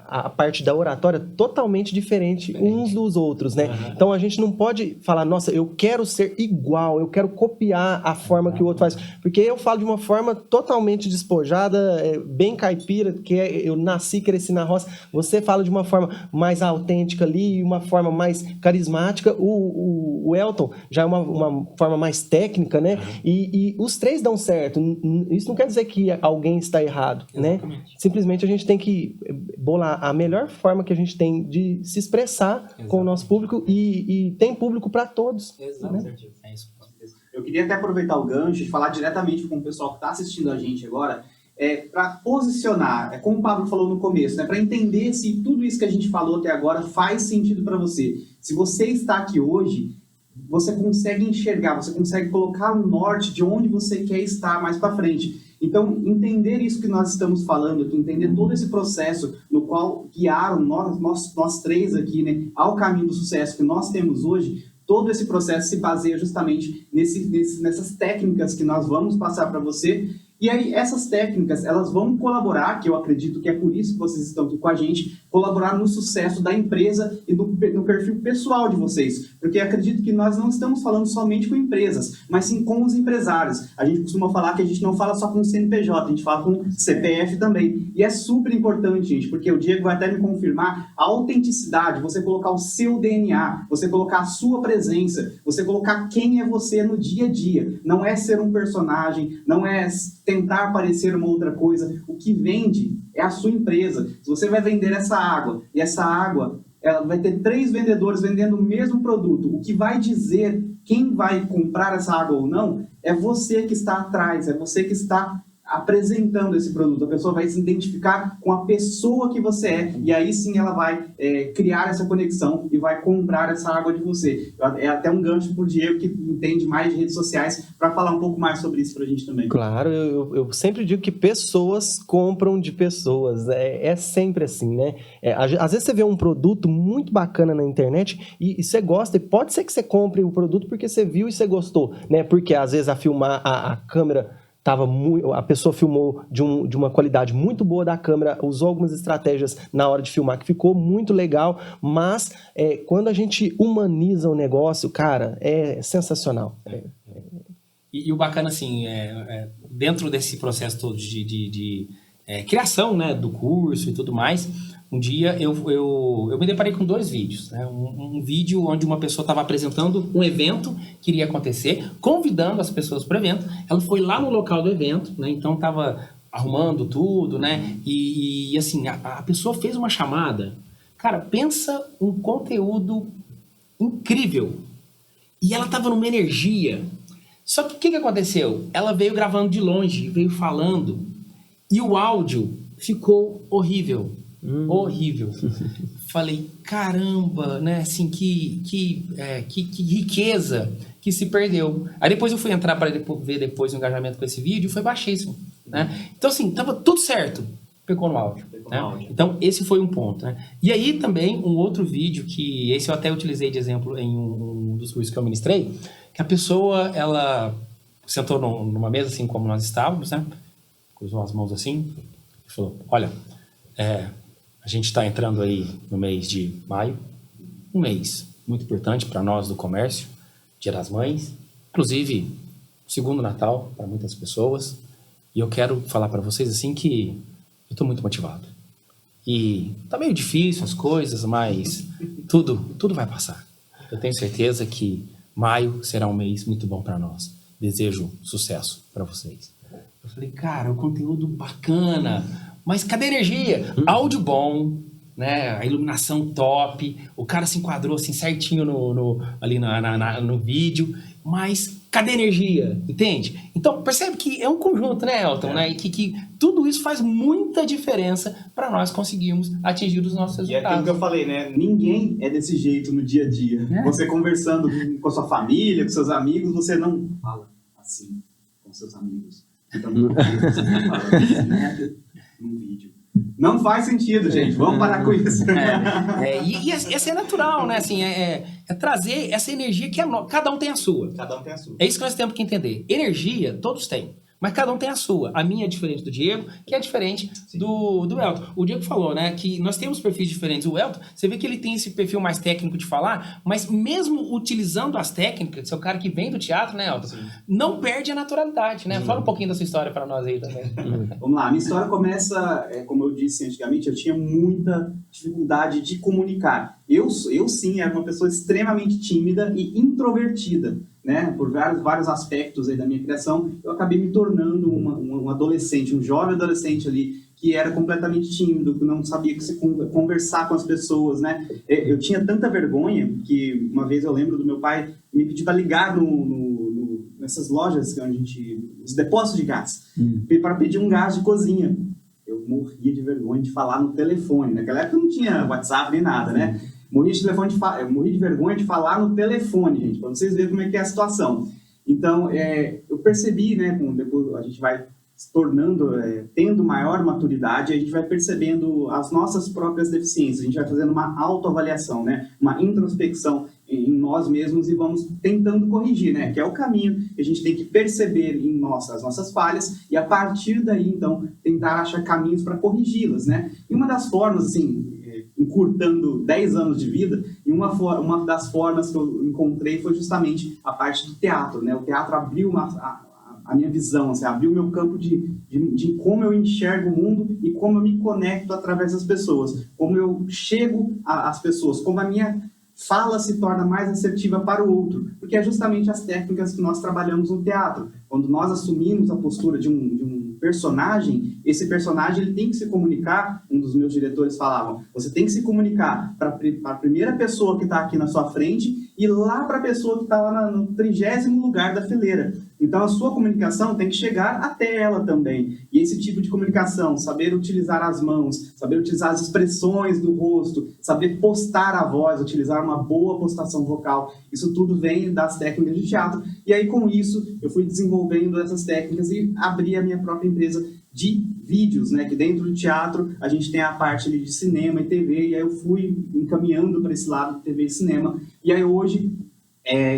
a parte da oratória totalmente diferente uns dos outros, né? Uhum. Então a gente não pode falar, nossa, eu quero ser igual, eu quero copiar a forma que o outro faz, porque eu falo de uma forma totalmente despojada, bem caipira, que eu nasci, cresci na roça. Você fala de uma forma mais autêntica ali, uma forma mais carismática. O Elton já é uma forma mais técnica, né? E os três dão certo. Isso não quer dizer que alguém está errado, né? Simplesmente a gente tem que bolar a melhor forma que a gente tem de se expressar com o nosso público e tem público para todos. Exatamente. Né? É isso. Eu queria até aproveitar o gancho e falar diretamente com o pessoal que está assistindo a gente agora, para posicionar, como o Pablo falou no começo, né, para entender se tudo isso que a gente falou até agora faz sentido para você. Se você está aqui hoje, você consegue enxergar, você consegue colocar um norte de onde você quer estar mais para frente. Então, entender isso que nós estamos falando aqui, entender todo esse processo no qual guiaram nós três aqui, né, ao caminho do sucesso que nós temos hoje, todo esse processo se baseia justamente nessas técnicas que nós vamos passar para você. E aí, essas técnicas, elas vão colaborar, que eu acredito que é por isso que vocês estão aqui com a gente, colaborar no sucesso da empresa e no perfil pessoal de vocês. Porque eu acredito que nós não estamos falando somente com empresas, mas sim com os empresários. A gente costuma falar que a gente não fala só com o CNPJ, a gente fala com CPF também. E é super importante, gente, porque o Diego vai até me confirmar a autenticidade, você colocar o seu DNA, você colocar a sua presença, você colocar quem é você no dia a dia. Não é ser um personagem, não é tentar parecer uma outra coisa. O que vende é a sua empresa. Se você vai vender essa água, e essa água ela vai ter 3 vendedores vendendo o mesmo produto, o que vai dizer quem vai comprar essa água ou não é você que está atrás, é você que está apresentando esse produto. A pessoa vai se identificar com a pessoa que você é, e aí sim ela vai criar essa conexão e vai comprar essa água de você. É até um gancho pro Diego, que entende mais de redes sociais, para falar um pouco mais sobre isso pra gente também. Claro, eu sempre digo que pessoas compram de pessoas, é sempre assim, né? Às vezes você vê um produto muito bacana na internet e você gosta, e pode ser que você compre o produto porque você viu e você gostou, né? Porque às vezes a câmera a pessoa filmou de uma qualidade muito boa da câmera, usou algumas estratégias na hora de filmar que ficou muito legal, mas quando a gente humaniza o negócio, cara, é sensacional. E o bacana, assim, dentro desse processo todo de criação, né, do curso e tudo mais, um dia eu me deparei com 2 vídeos, né? Um vídeo onde uma pessoa estava apresentando um evento que iria acontecer, convidando as pessoas para o evento. Ela foi lá no local do evento, né? Então estava arrumando tudo, né? E assim, a pessoa fez uma chamada. Cara, pensa um conteúdo incrível. E ela estava numa energia. Só que o que aconteceu? Ela veio gravando de longe, veio falando, e o áudio ficou horrível. Horrível. Falei, caramba, né? Assim, que riqueza que se perdeu. Aí depois eu fui entrar para ver depois o engajamento com esse vídeo e foi baixíssimo, né? Então, assim, tava tudo certo. Pegou no áudio. Né? Então, esse foi um ponto, né? E aí também um outro vídeo que esse eu até utilizei de exemplo em um dos cursos que eu ministrei, que a pessoa, ela sentou numa mesa assim como nós estávamos, né? Cruzou as mãos assim e falou, olha, a gente está entrando aí no mês de maio, um mês muito importante para nós do comércio, Dia das Mães, inclusive segundo Natal para muitas pessoas. E eu quero falar para vocês assim que eu estou muito motivado. E tá meio difícil as coisas, mas tudo vai passar. Eu tenho certeza que maio será um mês muito bom para nós. Desejo sucesso para vocês. Eu falei, cara, o conteúdo bacana, mas cadê a energia? Áudio bom, né? A iluminação top, o cara se enquadrou assim certinho ali no vídeo, mas cadê a energia? Entende? Então, percebe que é um conjunto, né, Elton? Né? E que tudo isso faz muita diferença para nós conseguirmos atingir os nossos resultados. E é aquilo que eu falei, né? Ninguém é desse jeito no dia a dia. Você conversando com a sua família, com seus amigos, você não fala assim com seus amigos. Então, você fala assim num vídeo. Não faz sentido, gente. Vamos parar com isso. E essa é natural, né? Assim, é trazer essa energia que cada um tem a sua. Cada um tem a sua. É isso que nós temos que entender. Energia, todos têm. Mas cada um tem a sua. A minha é diferente do Diego, que é diferente do Elton. O Diego falou, né, que nós temos perfis diferentes. O Elton, você vê que ele tem esse perfil mais técnico de falar, mas mesmo utilizando as técnicas, você é o cara que vem do teatro, né, Elton? Sim. Não perde a naturalidade, né? Fala um pouquinho da sua história para nós aí também. Vamos lá. A minha história começa, como eu disse antigamente, eu tinha muita dificuldade de comunicar. Eu sim, era uma pessoa extremamente tímida e introvertida. Né, por vários aspectos aí da minha criação, eu acabei me tornando um adolescente, um jovem adolescente ali, que era completamente tímido, que não sabia conversar com as pessoas, né? Eu tinha tanta vergonha que uma vez eu lembro do meu pai me pedir para ligar nessas lojas, os depósitos de gás, para pedir um gás de cozinha. Eu morria de vergonha de falar no telefone. Naquela época não tinha WhatsApp nem nada, né? Morri de vergonha de falar no telefone, gente, para vocês verem como é que é a situação. Então, eu percebi, né, depois a gente vai se tornando, tendo maior maturidade, a gente vai percebendo as nossas próprias deficiências, a gente vai fazendo uma autoavaliação, né, uma introspecção em nós mesmos e vamos tentando corrigir, né, que é o caminho que a gente tem que perceber as nossas falhas e a partir daí, então, tentar achar caminhos para corrigi-las, né. E uma das formas, assim, encurtando 10 anos de vida, e uma das formas que eu encontrei foi justamente a parte do teatro, né? O teatro abriu a minha visão, assim, abriu o meu campo de como eu enxergo o mundo e como eu me conecto através das pessoas, como eu chego às pessoas, como a minha fala se torna mais assertiva para o outro, porque é justamente as técnicas que nós trabalhamos no teatro. Quando nós assumimos a postura de um personagem, esse personagem ele tem que se comunicar, um dos meus diretores falavam, você tem que se comunicar para a primeira pessoa que está aqui na sua frente e lá para a pessoa que está lá no 30º lugar da fileira. Então a sua comunicação tem que chegar até ela também. E esse tipo de comunicação, saber utilizar as mãos, saber utilizar as expressões do rosto, saber postar a voz, utilizar uma boa postação vocal, isso tudo vem das técnicas de teatro. E aí com isso eu fui desenvolvendo essas técnicas e abri a minha própria empresa de vídeos, né, que dentro do teatro a gente tem a parte ali de cinema e TV, e aí eu fui encaminhando para esse lado de TV e cinema, e aí hoje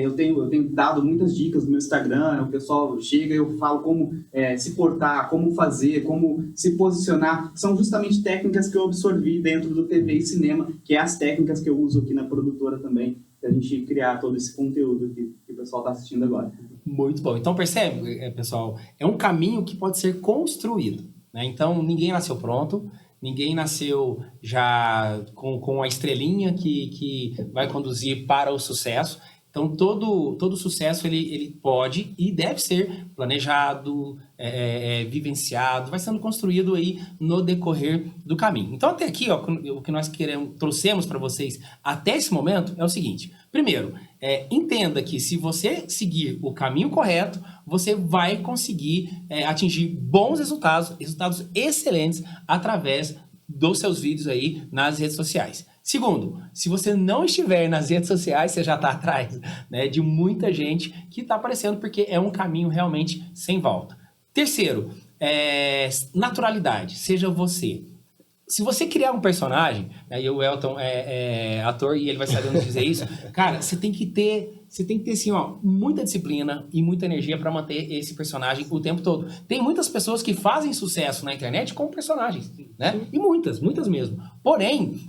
eu tenho dado muitas dicas no meu Instagram, o pessoal chega e eu falo como se portar, como fazer, como se posicionar, são justamente técnicas que eu absorvi dentro do TV e cinema, que é as técnicas que eu uso aqui na produtora também, para a gente criar todo esse conteúdo que o pessoal está assistindo agora. Muito bom. Então percebe, pessoal, é um caminho que pode ser construído, né? Então ninguém nasceu pronto, ninguém nasceu já com a estrelinha que vai conduzir para o sucesso. Então todo sucesso ele pode e deve ser planejado, vivenciado, vai sendo construído aí no decorrer do caminho. Então até aqui, ó, o que nós trouxemos para vocês até esse momento é o seguinte. Primeiro, entenda que se você seguir o caminho correto, você vai conseguir atingir bons resultados excelentes através dos seus vídeos aí nas redes sociais. Segundo, se você não estiver nas redes sociais, você já está atrás, né, de muita gente que está aparecendo, porque é um caminho realmente sem volta. Terceiro, naturalidade, seja você. Se você criar um personagem, né, e o Elton é ator e ele vai saber nos dizer isso, cara, você tem que ter assim, ó, muita disciplina e muita energia para manter esse personagem o tempo todo. Tem muitas pessoas que fazem sucesso na internet com personagens, né? E muitas mesmo. Porém,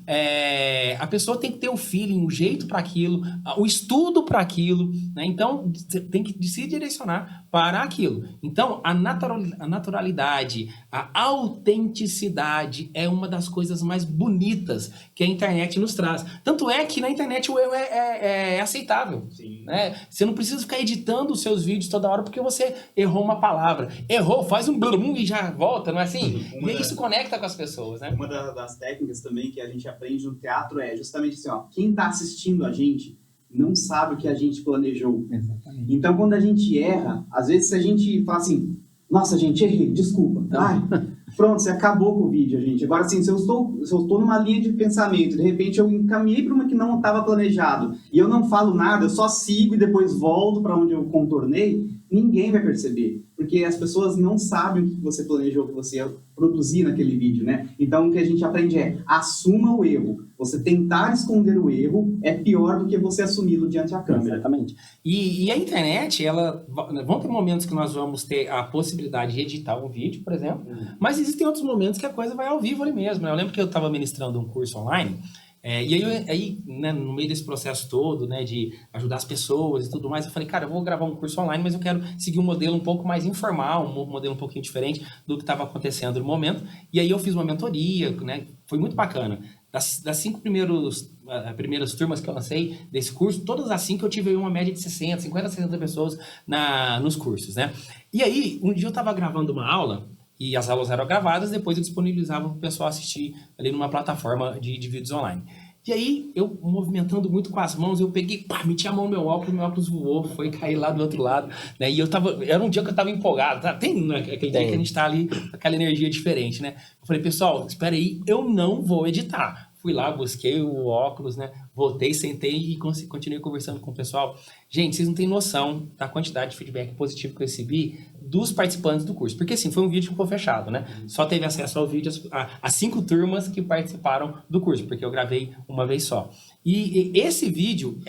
a pessoa tem que ter o feeling, o jeito para aquilo, o estudo para aquilo, né? Então, você tem que se direcionar para aquilo. Então, a naturalidade, a autenticidade é uma das coisas mais bonitas que a internet nos traz. Tanto é que na internet o erro é aceitável. Sim. Né? Você não precisa ficar editando os seus vídeos toda hora porque você errou uma palavra. Errou, faz um blum e já volta, não é assim? E aí isso conecta com as pessoas, né? Uma das técnicas também que a gente aprende no teatro é justamente assim, ó, quem está assistindo a gente não sabe o que a gente planejou. Exatamente. Então, quando a gente erra, às vezes a gente fala assim, nossa, gente, errei, desculpa. Ai, pronto, você acabou com o vídeo, gente. Agora, assim, se eu estou numa linha de pensamento, de repente eu encaminhei para uma que não estava planejado, e eu não falo nada, eu só sigo e depois volto para onde eu contornei, ninguém vai perceber. Porque as pessoas não sabem o que você planejou, o que você ia produzir naquele vídeo, né? Então, o que a gente aprende é, assuma o erro. Você tentar esconder o erro é pior do que você assumi-lo diante da câmera. Exatamente. E a internet, vão ter momentos que nós vamos ter a possibilidade de editar um vídeo, por exemplo, mas existem outros momentos que a coisa vai ao vivo ali mesmo, né? Eu lembro que eu estava ministrando um curso online, e aí né, no meio desse processo todo, né, de ajudar as pessoas e tudo mais, eu falei, cara, eu vou gravar um curso online, mas eu quero seguir um modelo um pouco mais informal, um modelo um pouquinho diferente do que estava acontecendo no momento. E aí eu fiz uma mentoria, né, foi muito bacana. Das 5 primeiras turmas que eu lancei desse curso, todas as 5 eu tive uma média de 50, 60 pessoas nos cursos, né? E aí, um dia eu estava gravando uma aula, e as aulas eram gravadas, depois eu disponibilizava para o pessoal assistir ali numa plataforma de vídeos online. E aí, eu movimentando muito com as mãos, eu peguei, meti a mão no meu óculos voou, foi cair lá do outro lado, né? E era um dia que eu tava empolgado, tá? Tem aquele dia que a gente tá ali, aquela energia diferente, né? Eu falei, pessoal, espera aí, eu não vou editar. Fui lá, busquei o óculos, né? Voltei, sentei e continuei conversando com o pessoal. Gente, vocês não têm noção da quantidade de feedback positivo que eu recebi dos participantes do curso. Porque, assim, foi um vídeo que ficou fechado, né? Só teve acesso ao vídeo as 5 turmas que participaram do curso, porque eu gravei uma vez só. E esse vídeo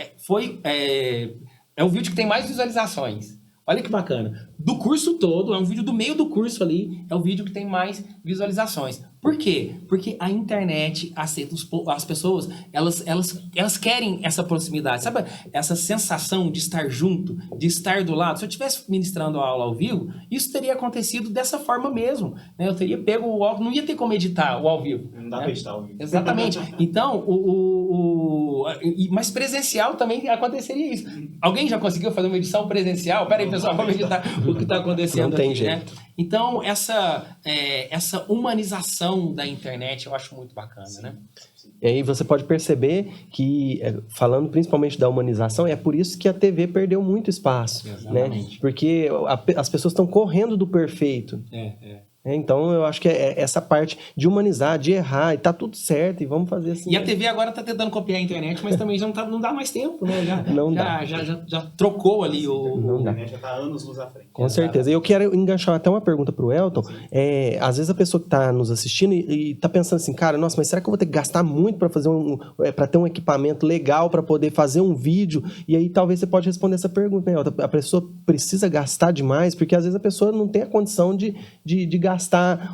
é o vídeo que tem mais visualizações. Olha que bacana. Do curso todo, é um vídeo do meio do curso ali, é o vídeo que tem mais visualizações. Por quê? Porque a internet aceita as pessoas, elas querem essa proximidade, sabe? Essa sensação de estar junto, de estar do lado. Se eu estivesse ministrando a aula ao vivo, isso teria acontecido dessa forma mesmo, né? Eu teria pego o óculos, não ia ter como editar o ao vivo. Não dá pra editar ao vivo. Exatamente. Então, mas presencial também aconteceria isso. Alguém já conseguiu fazer uma edição presencial? Pera aí, pessoal, vamos editar o que está acontecendo não tem aqui, jeito. né? Então, essa humanização da internet eu acho muito bacana, né? E aí você pode perceber que, falando principalmente da humanização, é por isso que a TV perdeu muito espaço, né? Porque as pessoas estão correndo do perfeito. Então, eu acho que é essa parte de humanizar, de errar, e tá tudo certo, e vamos fazer assim. E a TV agora tá tentando copiar a internet, mas também já não dá mais tempo, né? Já trocou ali A internet já tá anos luz à frente. Com certeza. E eu quero enganchar até uma pergunta pro Elton. Às vezes a pessoa que tá nos assistindo e tá pensando assim, cara, nossa, mas será que eu vou ter que gastar muito para fazer para ter um equipamento legal para poder fazer um vídeo? E aí talvez você pode responder essa pergunta, né, Elton? A pessoa precisa gastar demais, porque às vezes a pessoa não tem a condição de gastar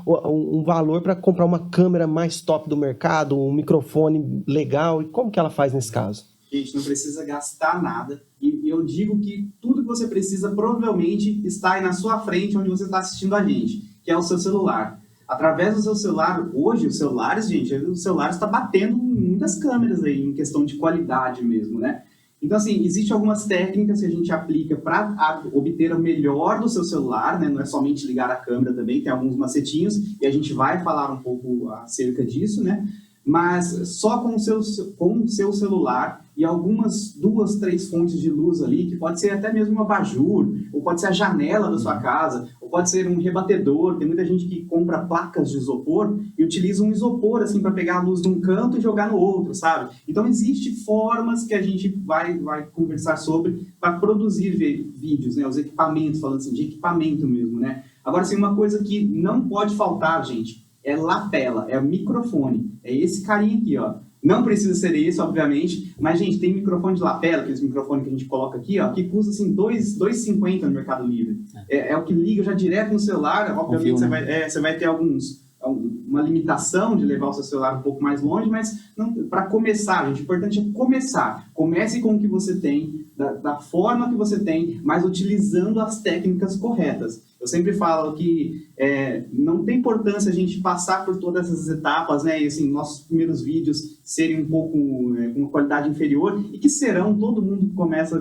um valor para comprar uma câmera mais top do mercado, um microfone legal. E como que ela faz nesse caso? Gente, não precisa gastar nada. E eu digo que tudo que você precisa provavelmente está aí na sua frente, onde você está assistindo a gente, que é o seu celular. Através do seu celular, hoje, os celulares, gente, o celular está batendo muitas câmeras aí, em questão de qualidade mesmo, né? Então, assim, existem algumas técnicas que a gente aplica para obter o melhor do seu celular, né? Não é somente ligar a câmera também, tem alguns macetinhos, e a gente vai falar um pouco acerca disso, né? Mas só com o seu celular e algumas 2, 3 fontes de luz ali, que pode ser até mesmo um abajur, ou pode ser a janela da sua casa, ou pode ser um rebatedor. Tem muita gente que compra placas de isopor e utiliza um isopor assim para pegar a luz de um canto e jogar no outro, sabe? Então existem formas que a gente vai conversar sobre para produzir vídeos, né? Os equipamentos, falando assim, de equipamento mesmo, né? Agora, assim, uma coisa que não pode faltar, gente, é lapela, é o microfone. É esse carinha aqui, ó. Não precisa ser esse, obviamente, mas, gente, tem microfone de lapela, aqueles microfones que a gente coloca aqui, ó, que custa, assim, R$2,50 no Mercado Livre. É o que liga já direto no celular, obviamente você vai ter uma limitação de levar o seu celular um pouco mais longe, mas para começar, gente, o importante é começar. Comece com o que você tem, da forma que você tem, mas utilizando as técnicas corretas. Eu sempre falo que não tem importância a gente passar por todas essas etapas, né? E, assim, nossos primeiros vídeos serem um pouco com uma qualidade inferior, e que serão, todo mundo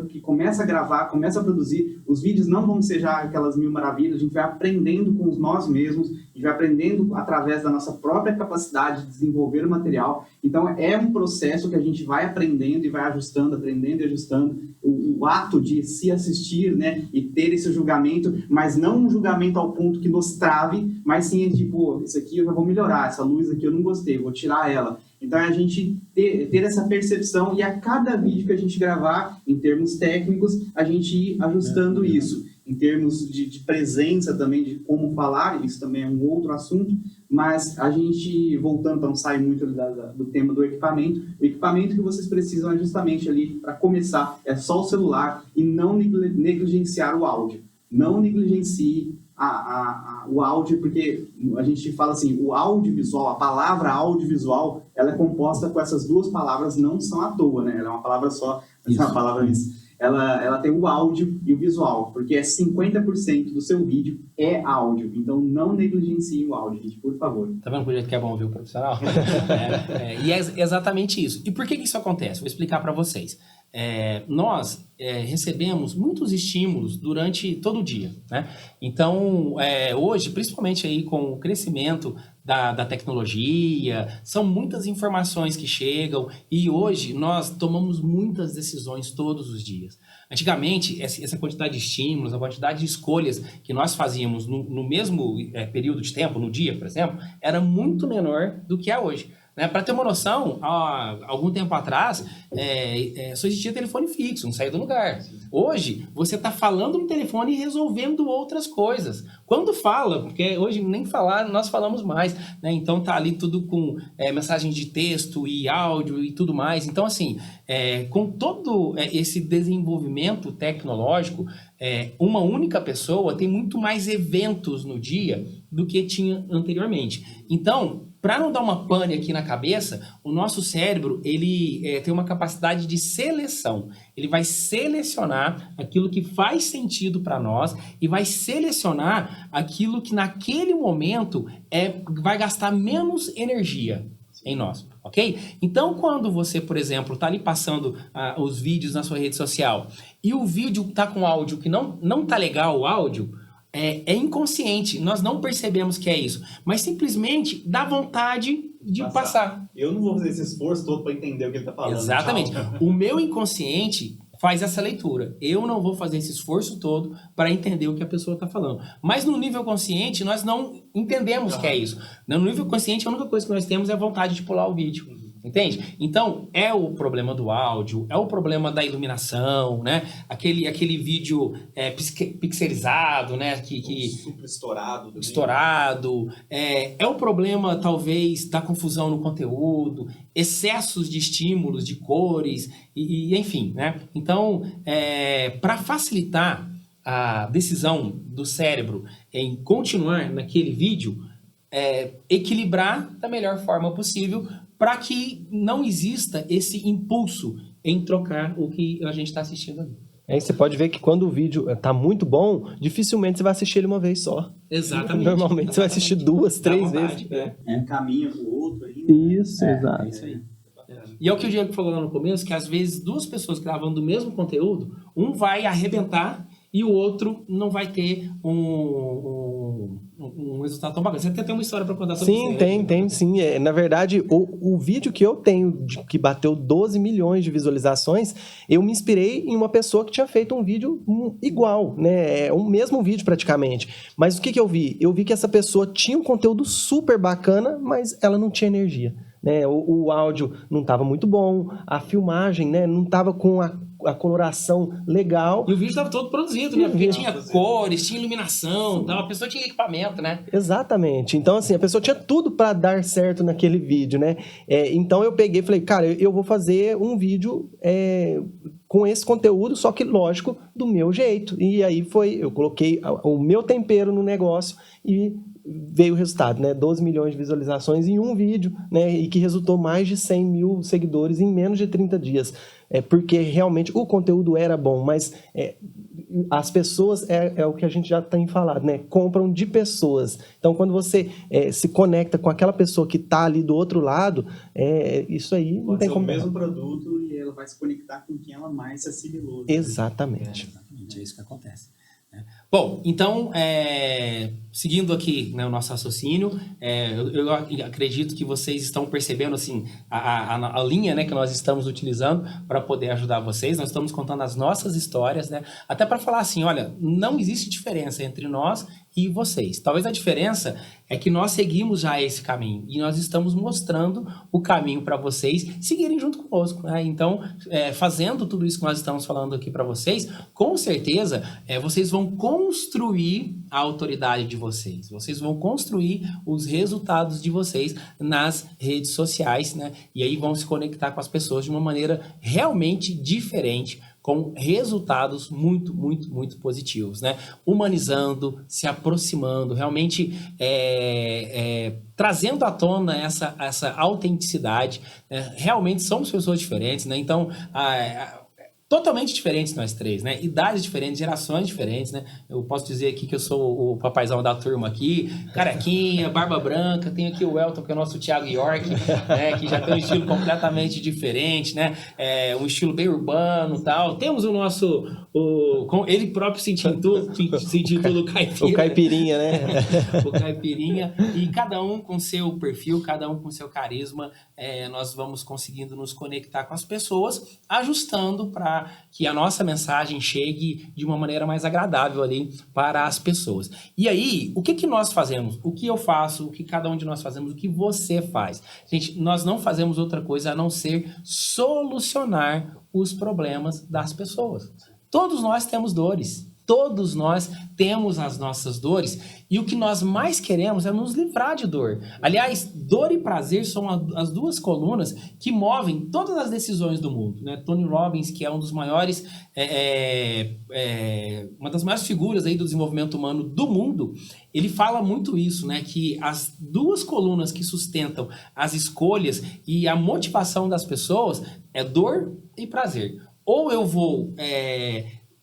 que começa a gravar, começa a produzir, os vídeos não vão ser já aquelas mil maravilhas, a gente vai aprendendo com nós mesmos, a gente vai aprendendo através da nossa própria capacidade de desenvolver o material. Então é um processo que a gente vai aprendendo e vai ajustando, aprendendo e ajustando. O ato de se assistir, né, e ter esse julgamento, mas não um julgamento ao ponto que nos trave, mas sim tipo, isso aqui eu já vou melhorar, essa luz aqui eu não gostei, vou tirar ela. Então é a gente ter essa percepção, e a cada vídeo que a gente gravar, em termos técnicos, a gente ir ajustando isso. Em termos de presença também, de como falar, isso também é um outro assunto, mas a gente, voltando, então sai muito do tema do equipamento, o equipamento que vocês precisam é justamente ali, para começar, é só o celular, e não negligenciar o áudio. Não negligencie o áudio, porque a gente fala assim, o audiovisual, a palavra audiovisual, ela é composta com essas duas palavras, não são à toa, né? Ela é uma palavra só, essa palavra ela tem o áudio e o visual, porque 50% do seu vídeo é áudio, então não negligencie o áudio, gente, por favor. Tá vendo por jeito que é bom ouvir o profissional? E é exatamente isso. E por que isso acontece? Vou explicar para vocês. Nós recebemos muitos estímulos durante todo o dia, né? Então, hoje, principalmente aí com o crescimento da tecnologia, são muitas informações que chegam, e hoje nós tomamos muitas decisões todos os dias. Antigamente, essa quantidade de estímulos, a quantidade de escolhas que nós fazíamos no mesmo período de tempo, no dia, por exemplo, era muito menor do que é hoje. Para ter uma noção, há algum tempo atrás, só existia telefone fixo, não saía do lugar. Hoje, você está falando no telefone e resolvendo outras coisas. Quando fala, porque hoje nem falar, nós falamos mais, né? Então tá ali tudo com mensagens de texto e áudio e tudo mais. Então, assim, com todo esse desenvolvimento tecnológico, uma única pessoa tem muito mais eventos no dia do que tinha anteriormente. Então, para não dar uma pane aqui na cabeça, o nosso cérebro, ele tem uma capacidade de seleção. Ele vai selecionar aquilo que faz sentido para nós e vai selecionar aquilo que naquele momento vai gastar menos energia em nós, ok? Então, quando você, por exemplo, está ali passando os vídeos na sua rede social e o vídeo está com áudio que não tá legal, o áudio, é inconsciente, nós não percebemos que é isso, mas simplesmente dá vontade de passar. Eu não vou fazer esse esforço todo para entender o que ele está falando. Exatamente. O meu inconsciente faz essa leitura. Eu não vou fazer esse esforço todo para entender o que a pessoa está falando. Mas no nível consciente, nós não entendemos que é isso. No nível consciente, a única coisa que nós temos é a vontade de pular o vídeo. Entende? Então, é o problema do áudio, é o problema da iluminação, né? Aquele vídeo pixelizado, né? Super estourado. Também. Estourado. É o problema, talvez, da confusão no conteúdo, excessos de estímulos, de cores, e enfim, né? Então, para facilitar a decisão do cérebro em continuar naquele vídeo, equilibrar da melhor forma possível, para que não exista esse impulso em trocar o que a gente está assistindo ali. Aí você pode ver que quando o vídeo está muito bom, dificilmente você vai assistir ele uma vez só. Exatamente. Normalmente você vai assistir 2, 3 vezes. Um caminho para o outro. Isso, exato. É isso aí. E é o que o Diego falou lá no começo, que às vezes duas pessoas gravando o mesmo conteúdo, um vai arrebentar e o outro não vai ter um resultado tão bacana. Você até tem uma história para contar sobre isso. Sim, tem sim. Na verdade, o vídeo que eu tenho, que bateu 12 milhões de visualizações, eu me inspirei em uma pessoa que tinha feito um vídeo igual, né? O mesmo vídeo praticamente. Mas o que eu vi? Eu vi que essa pessoa tinha um conteúdo super bacana, mas ela não tinha energia. Né? O áudio não estava muito bom, a filmagem, né, não estava com a coloração legal. E o vídeo estava todo produzido, né? Porque tinha cores, tinha iluminação, então a pessoa tinha equipamento, né? Exatamente. Então, assim, a pessoa tinha tudo para dar certo naquele vídeo, né? Então, eu peguei e falei, cara, eu vou fazer um vídeo com esse conteúdo, só que, lógico, do meu jeito. E aí eu coloquei o meu tempero no negócio e veio o resultado, né? 12 milhões de visualizações em um vídeo, né? E que resultou mais de 100 mil seguidores em menos de 30 dias. Porque realmente o conteúdo era bom, mas as pessoas, é o que a gente já tem falado, né? Compram de pessoas. Então, quando você se conecta com aquela pessoa que está ali do outro lado, isso aí não tem como... Pode ser o mesmo produto e ela vai se conectar com quem ela mais se assimilou. Né? Exatamente. Exatamente, é isso que acontece. Bom, então, seguindo aqui, né, o nosso raciocínio, eu acredito que vocês estão percebendo assim, a linha, né, que nós estamos utilizando para poder ajudar vocês. Nós estamos contando as nossas histórias, né, até para falar assim, olha, não existe diferença entre nós e vocês. Talvez a diferença é que nós seguimos já esse caminho e nós estamos mostrando o caminho para vocês seguirem junto conosco, né? Então, fazendo tudo isso que nós estamos falando aqui para vocês, com certeza vocês vão construir a autoridade de vocês, vocês vão construir os resultados de vocês nas redes sociais, né? E aí vão se conectar com as pessoas de uma maneira realmente diferente, com resultados muito, muito, muito positivos, né? Humanizando, se aproximando, realmente trazendo à tona essa autenticidade. Realmente somos pessoas diferentes, né? Então, totalmente diferentes nós três, né? Idades diferentes, gerações diferentes, né? Eu posso dizer aqui que eu sou o papaizão da turma aqui, carequinha, barba branca, tem aqui o Elton, que é o nosso Thiago York, né? Que já tem um estilo completamente diferente, né? Um estilo bem urbano e tal. Temos o nosso, ele próprio se intitula o Caipira. O Caipirinha, né? O Caipirinha. E cada um com seu perfil, cada um com seu carisma, nós vamos conseguindo nos conectar com as pessoas, ajustando para que a nossa mensagem chegue de uma maneira mais agradável ali para as pessoas. E aí, o que nós fazemos? O que eu faço, o que cada um de nós fazemos, o que você faz? Gente, nós não fazemos outra coisa a não ser solucionar os problemas das pessoas. Todos nós temos dores. Todos nós temos as nossas dores e o que nós mais queremos é nos livrar de dor. Aliás, dor e prazer são as duas colunas que movem todas as decisões do mundo, né? Tony Robbins, que é um dos maiores, uma das maiores figuras aí do desenvolvimento humano do mundo, ele fala muito isso, né? Que as duas colunas que sustentam as escolhas e a motivação das pessoas é dor e prazer. Ou eu vou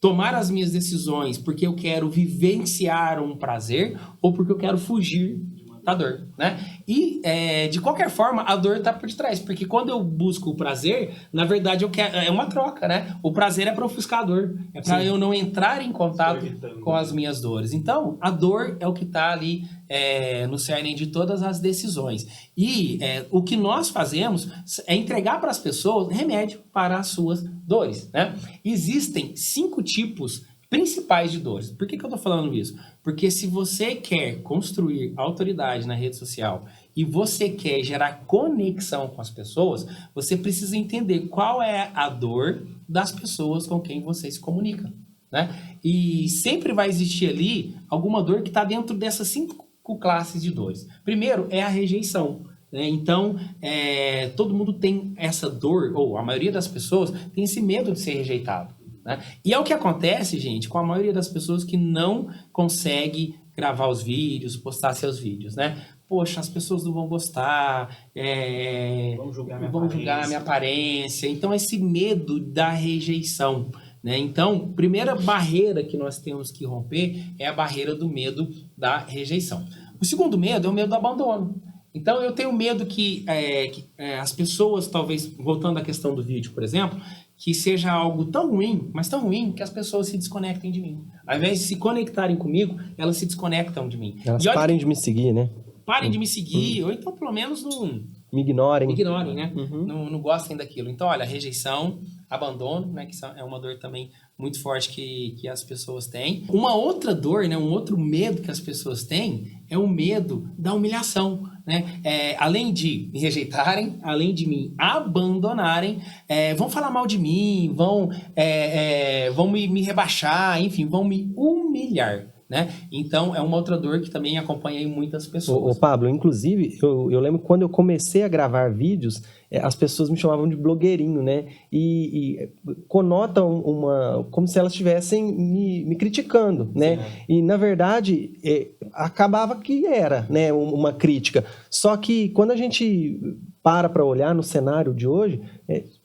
tomar as minhas decisões porque eu quero vivenciar um prazer ou porque eu quero fugir da dor, né? E, de qualquer forma, a dor tá por detrás, porque quando eu busco o prazer, na verdade, eu quero, é uma troca, né? O prazer é para ofuscar a dor, é para eu não entrar em contato com as minhas dores. Então, a dor é o que tá ali no cerne de todas as decisões. E o que nós fazemos é entregar para as pessoas remédio para as suas dores, né? Existem 5 tipos principais de dores. Por que eu tô falando isso? Porque se você quer construir autoridade na rede social e você quer gerar conexão com as pessoas, você precisa entender qual é a dor das pessoas com quem você se comunica, né? E sempre vai existir ali alguma dor que está dentro dessas 5 classes de dores. Primeiro é a rejeição. Então, todo mundo tem essa dor, ou a maioria das pessoas tem esse medo de ser rejeitado, né? E é o que acontece, gente, com a maioria das pessoas que não consegue gravar os vídeos, postar seus vídeos, né? Poxa, as pessoas não vão gostar, vão julgar a minha aparência. Então, esse medo da rejeição, né? Então, primeira barreira que nós temos que romper é a barreira do medo da rejeição. O segundo medo é o medo do abandono. Então, eu tenho medo que as pessoas, talvez, voltando à questão do vídeo, por exemplo, que seja algo tão ruim, mas tão ruim, que as pessoas se desconectem de mim. Ao invés de se conectarem comigo, elas se desconectam de mim. Elas parem de me seguir, né? Parem de me seguir, ou então, pelo menos, não... Me ignorem. Me ignorem, né? Não gostem daquilo. Então, olha, rejeição, abandono, né? Que é uma dor também muito forte que as pessoas têm. Uma outra dor, né? Um outro medo que as pessoas têm é o medo da humilhação, né? Além de me rejeitarem, além de me abandonarem, vão falar mal de mim, vão me rebaixar, enfim, vão me humilhar. né? Então, é uma outra dor que também acompanha aí muitas Ô, pessoas. Pablo, inclusive, eu lembro quando eu comecei a gravar vídeos, as pessoas me chamavam de blogueirinho, né? E conotam como se elas estivessem me criticando, né? Sim. E, na verdade, acabava que era, né, uma crítica. Só que quando a gente para olhar no cenário de hoje,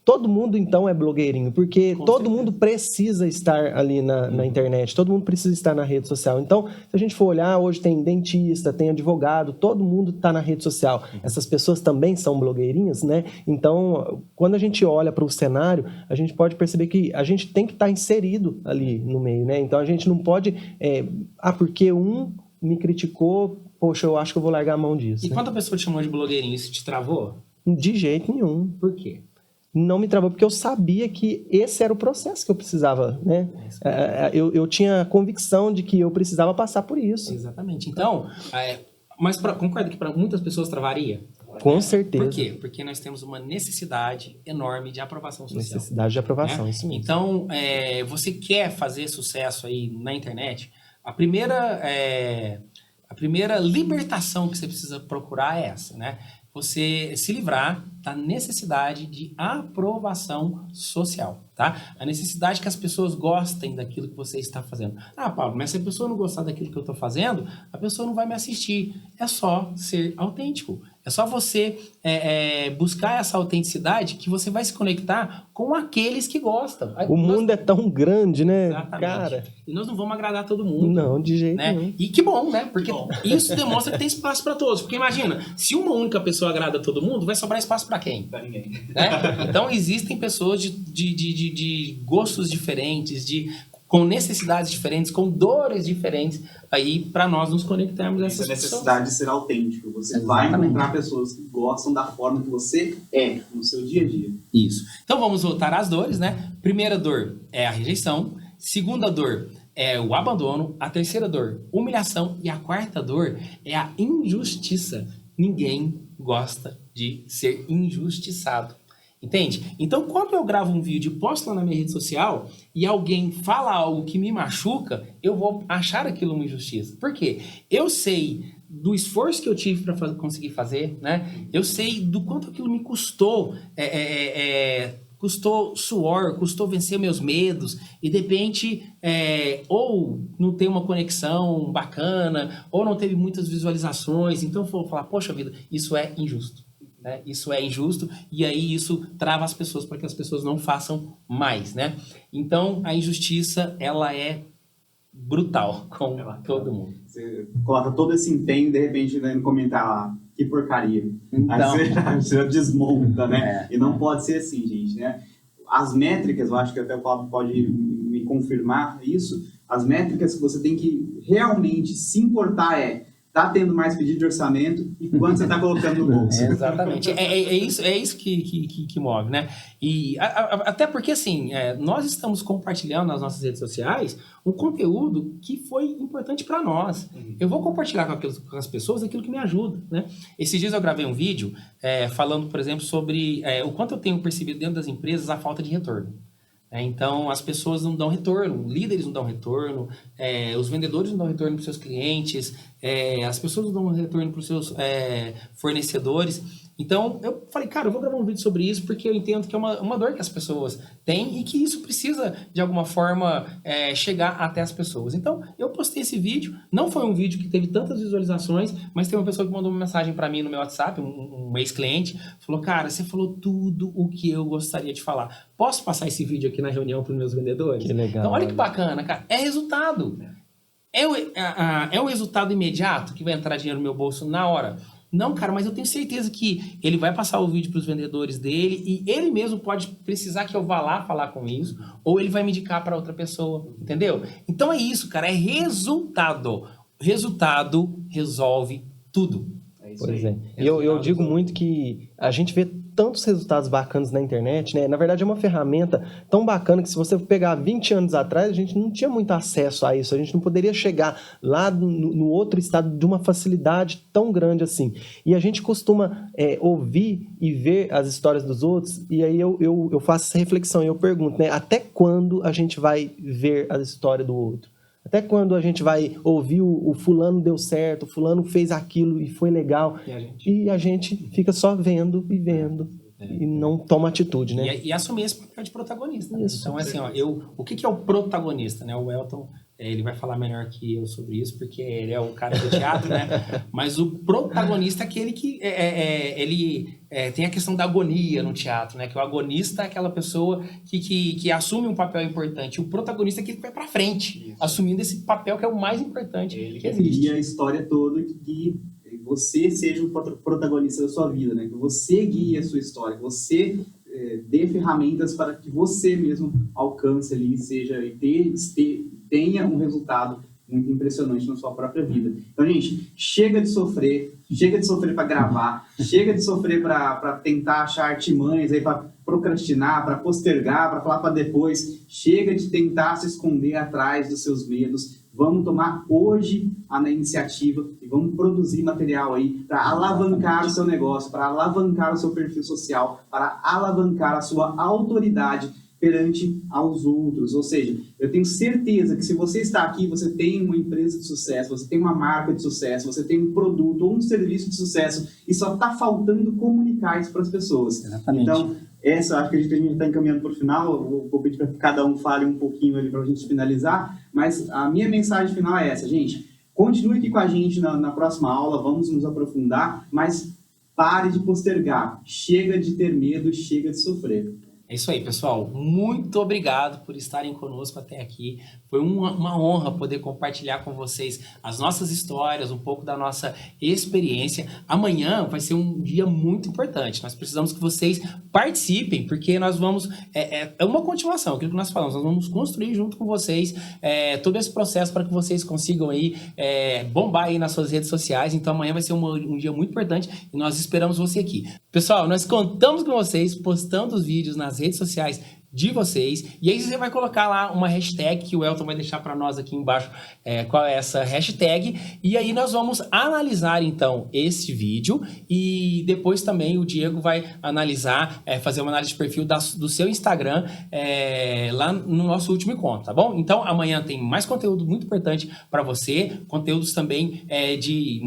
todo mundo, então, é blogueirinho, porque todo mundo precisa estar ali na internet, todo mundo precisa estar na rede social. Então, se a gente for olhar, hoje tem dentista, tem advogado, todo mundo está na rede social. Essas pessoas também são blogueirinhas, né? Então, quando a gente olha para o cenário, a gente pode perceber que a gente tem que estar inserido ali no meio, né? Então, a gente não pode... porque um me criticou, poxa, eu acho que eu vou largar a mão disso. E quando a pessoa te chamou de blogueirinho, isso te travou? De jeito nenhum. Por quê? Não me travou, porque eu sabia que esse era o processo que eu precisava, né? Eu tinha a convicção de que eu precisava passar por isso. Exatamente. Então, mas concorda que para muitas pessoas travaria? Com certeza. Por quê? Porque nós temos uma necessidade enorme de aprovação social. Necessidade de aprovação, né? isso mesmo. Então, você quer fazer sucesso aí na internet, a primeira libertação que você precisa procurar é essa, né? Você se livrar da necessidade de aprovação social, tá? A necessidade que as pessoas gostem daquilo que você está fazendo. Ah, Pablo, mas se a pessoa não gostar daquilo que eu estou fazendo, a pessoa não vai me assistir. É só ser autêntico. É só você buscar essa autenticidade que você vai se conectar com aqueles que gostam. O mundo é tão grande, né? Exatamente. Cara. E nós não vamos agradar todo mundo. Não, de jeito né? nenhum. E que bom, né? Porque isso demonstra que tem espaço para todos. Porque imagina, se uma única pessoa agrada todo mundo, vai sobrar espaço para quem? Pra ninguém. Né? Então existem pessoas de gostos diferentes, com necessidades diferentes, com dores diferentes, aí para nós nos conectarmos a essas Essa necessidade de ser autêntico. Você vai encontrar pessoas que gostam da forma que você é no seu dia a dia. Isso. Então vamos voltar às dores, né? Primeira dor é a rejeição. Segunda dor é o abandono. A terceira dor, humilhação. E a quarta dor é a injustiça. Ninguém gosta de ser injustiçado. Entende? Então, quando eu gravo um vídeo e posto lá na minha rede social e alguém fala algo que me machuca, eu vou achar aquilo uma injustiça. Por quê? Eu sei do esforço que eu tive para conseguir fazer, né? Eu sei do quanto aquilo me custou, custou suor, custou vencer meus medos, e de repente, ou não tem uma conexão bacana, ou não teve muitas visualizações, então eu vou falar, poxa vida, isso é injusto. Né? Isso é injusto, e aí isso trava as pessoas para que as pessoas não façam mais, né? Então, a injustiça, ela é brutal com todo mundo. Você coloca todo esse empenho, de repente, no comentário lá, que porcaria. Então, aí você desmonta, né? E não pode ser assim, gente, né? As métricas, eu acho que até o Pablo pode me confirmar isso, as métricas que você tem que realmente se importar tá tendo mais pedido de orçamento e quanto você está colocando no bolso. Exatamente. É isso que move, né? E até porque, assim, nós estamos compartilhando nas nossas redes sociais um conteúdo que foi importante para nós. Eu vou compartilhar com as pessoas aquilo que me ajuda, né? Esses dias eu gravei um vídeo falando, por exemplo, sobre o quanto eu tenho percebido dentro das empresas a falta de retorno. Então, as pessoas não dão retorno, líderes não dão retorno, os vendedores não dão retorno para os seus clientes, as pessoas não dão retorno para os seus fornecedores. Então, eu falei, cara, eu vou gravar um vídeo sobre isso porque eu entendo que é uma dor que as pessoas têm e que isso precisa, de alguma forma, chegar até as pessoas. Então, eu postei esse vídeo, não foi um vídeo que teve tantas visualizações, mas tem uma pessoa que mandou uma mensagem para mim no meu WhatsApp, um ex-cliente, falou, cara, você falou tudo o que eu gostaria de falar. Posso passar esse vídeo aqui na reunião para os meus vendedores? Que legal. Então, olha que bacana, cara. É resultado. É o resultado imediato que vai entrar dinheiro no meu bolso na hora? Não, cara, mas eu tenho certeza que ele vai passar o vídeo para os vendedores dele e ele mesmo pode precisar que eu vá lá falar com isso, ou ele vai me indicar para outra pessoa, entendeu? Então é isso, cara, é resultado. Resultado resolve tudo. Pois é. E eu digo muito que a gente vê tantos resultados bacanas na internet, né? Na verdade, é uma ferramenta tão bacana que se você pegar 20 anos atrás, a gente não tinha muito acesso a isso. A gente não poderia chegar lá no outro estado de uma facilidade tão grande assim. E a gente costuma ouvir e ver as histórias dos outros, e aí eu faço essa reflexão e eu pergunto, né? Até quando a gente vai ver a história do outro? Até quando a gente vai ouvir o fulano deu certo, o fulano fez aquilo e foi legal. E a gente fica só vendo e vendo. E não toma atitude, né? E assumir esse papel de protagonista. Isso. Então, assim, ó, o que é o protagonista, né? O Elton, ele vai falar melhor que eu sobre isso, porque ele é o cara do teatro, né? Mas o protagonista é aquele que tem a questão da agonia no teatro, né? Que o agonista é aquela pessoa que assume um papel importante. O protagonista é aquele que vai pra frente, assumindo esse papel que é o mais importante que existe. E a história toda que você seja o protagonista da sua vida, né? Que você guie a sua história, que você dê ferramentas para que você mesmo alcance ali, tenha um resultado muito impressionante na sua própria vida. Então, gente, chega de sofrer para gravar, chega de sofrer para tentar achar artimanhas aí para procrastinar, para postergar, para falar para depois. Chega de tentar se esconder atrás dos seus medos. Vamos tomar hoje a iniciativa e vamos produzir material aí para alavancar o seu negócio, para alavancar o seu perfil social, para alavancar a sua autoridade perante aos outros. Ou seja, eu tenho certeza que se você está aqui, você tem uma empresa de sucesso, você tem uma marca de sucesso, você tem um produto ou um serviço de sucesso e só está faltando comunicar isso para as pessoas. Exatamente. Então, acho que a gente está encaminhando para o final. Vou pedir para que cada um fale um pouquinho ali para a gente finalizar, mas a minha mensagem final é essa, gente. Continue aqui com a gente na próxima aula, vamos nos aprofundar, mas pare de postergar. Chega de ter medo, chega de sofrer. É isso aí, pessoal. Muito obrigado por estarem conosco até aqui. Foi uma honra poder compartilhar com vocês as nossas histórias, um pouco da nossa experiência. Amanhã vai ser um dia muito importante. Nós precisamos que vocês participem, porque nós vamos... É uma continuação, aquilo que nós falamos. Nós vamos construir junto com vocês todo esse processo para que vocês consigam aí bombar aí nas suas redes sociais. Então amanhã vai ser um dia muito importante e nós esperamos você aqui. Pessoal, nós contamos com vocês postando os vídeos nas redes sociais de vocês, e aí você vai colocar lá uma hashtag que o Elton vai deixar para nós aqui embaixo qual é essa hashtag, e aí nós vamos analisar então esse vídeo, e depois também o Diego vai analisar, fazer uma análise de perfil do seu Instagram lá no nosso último encontro, tá bom? Então amanhã tem mais conteúdo muito importante para você, conteúdos também de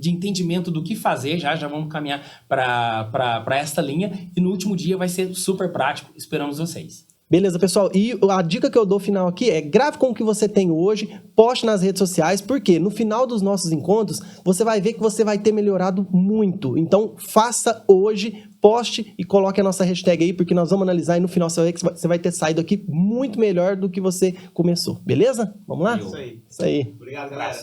entendimento do que fazer, já vamos caminhar para esta linha, e no último dia vai ser super prático, esperamos vocês. Beleza, pessoal? E a dica que eu dou final aqui é grave com o que você tem hoje, poste nas redes sociais, porque no final dos nossos encontros, você vai ver que você vai ter melhorado muito. Então, faça hoje, poste e coloque a nossa hashtag aí, porque nós vamos analisar e no final você vai ver que você vai ter saído aqui muito melhor do que você começou. Beleza? Vamos lá? Isso aí. Isso aí. Obrigado, galera.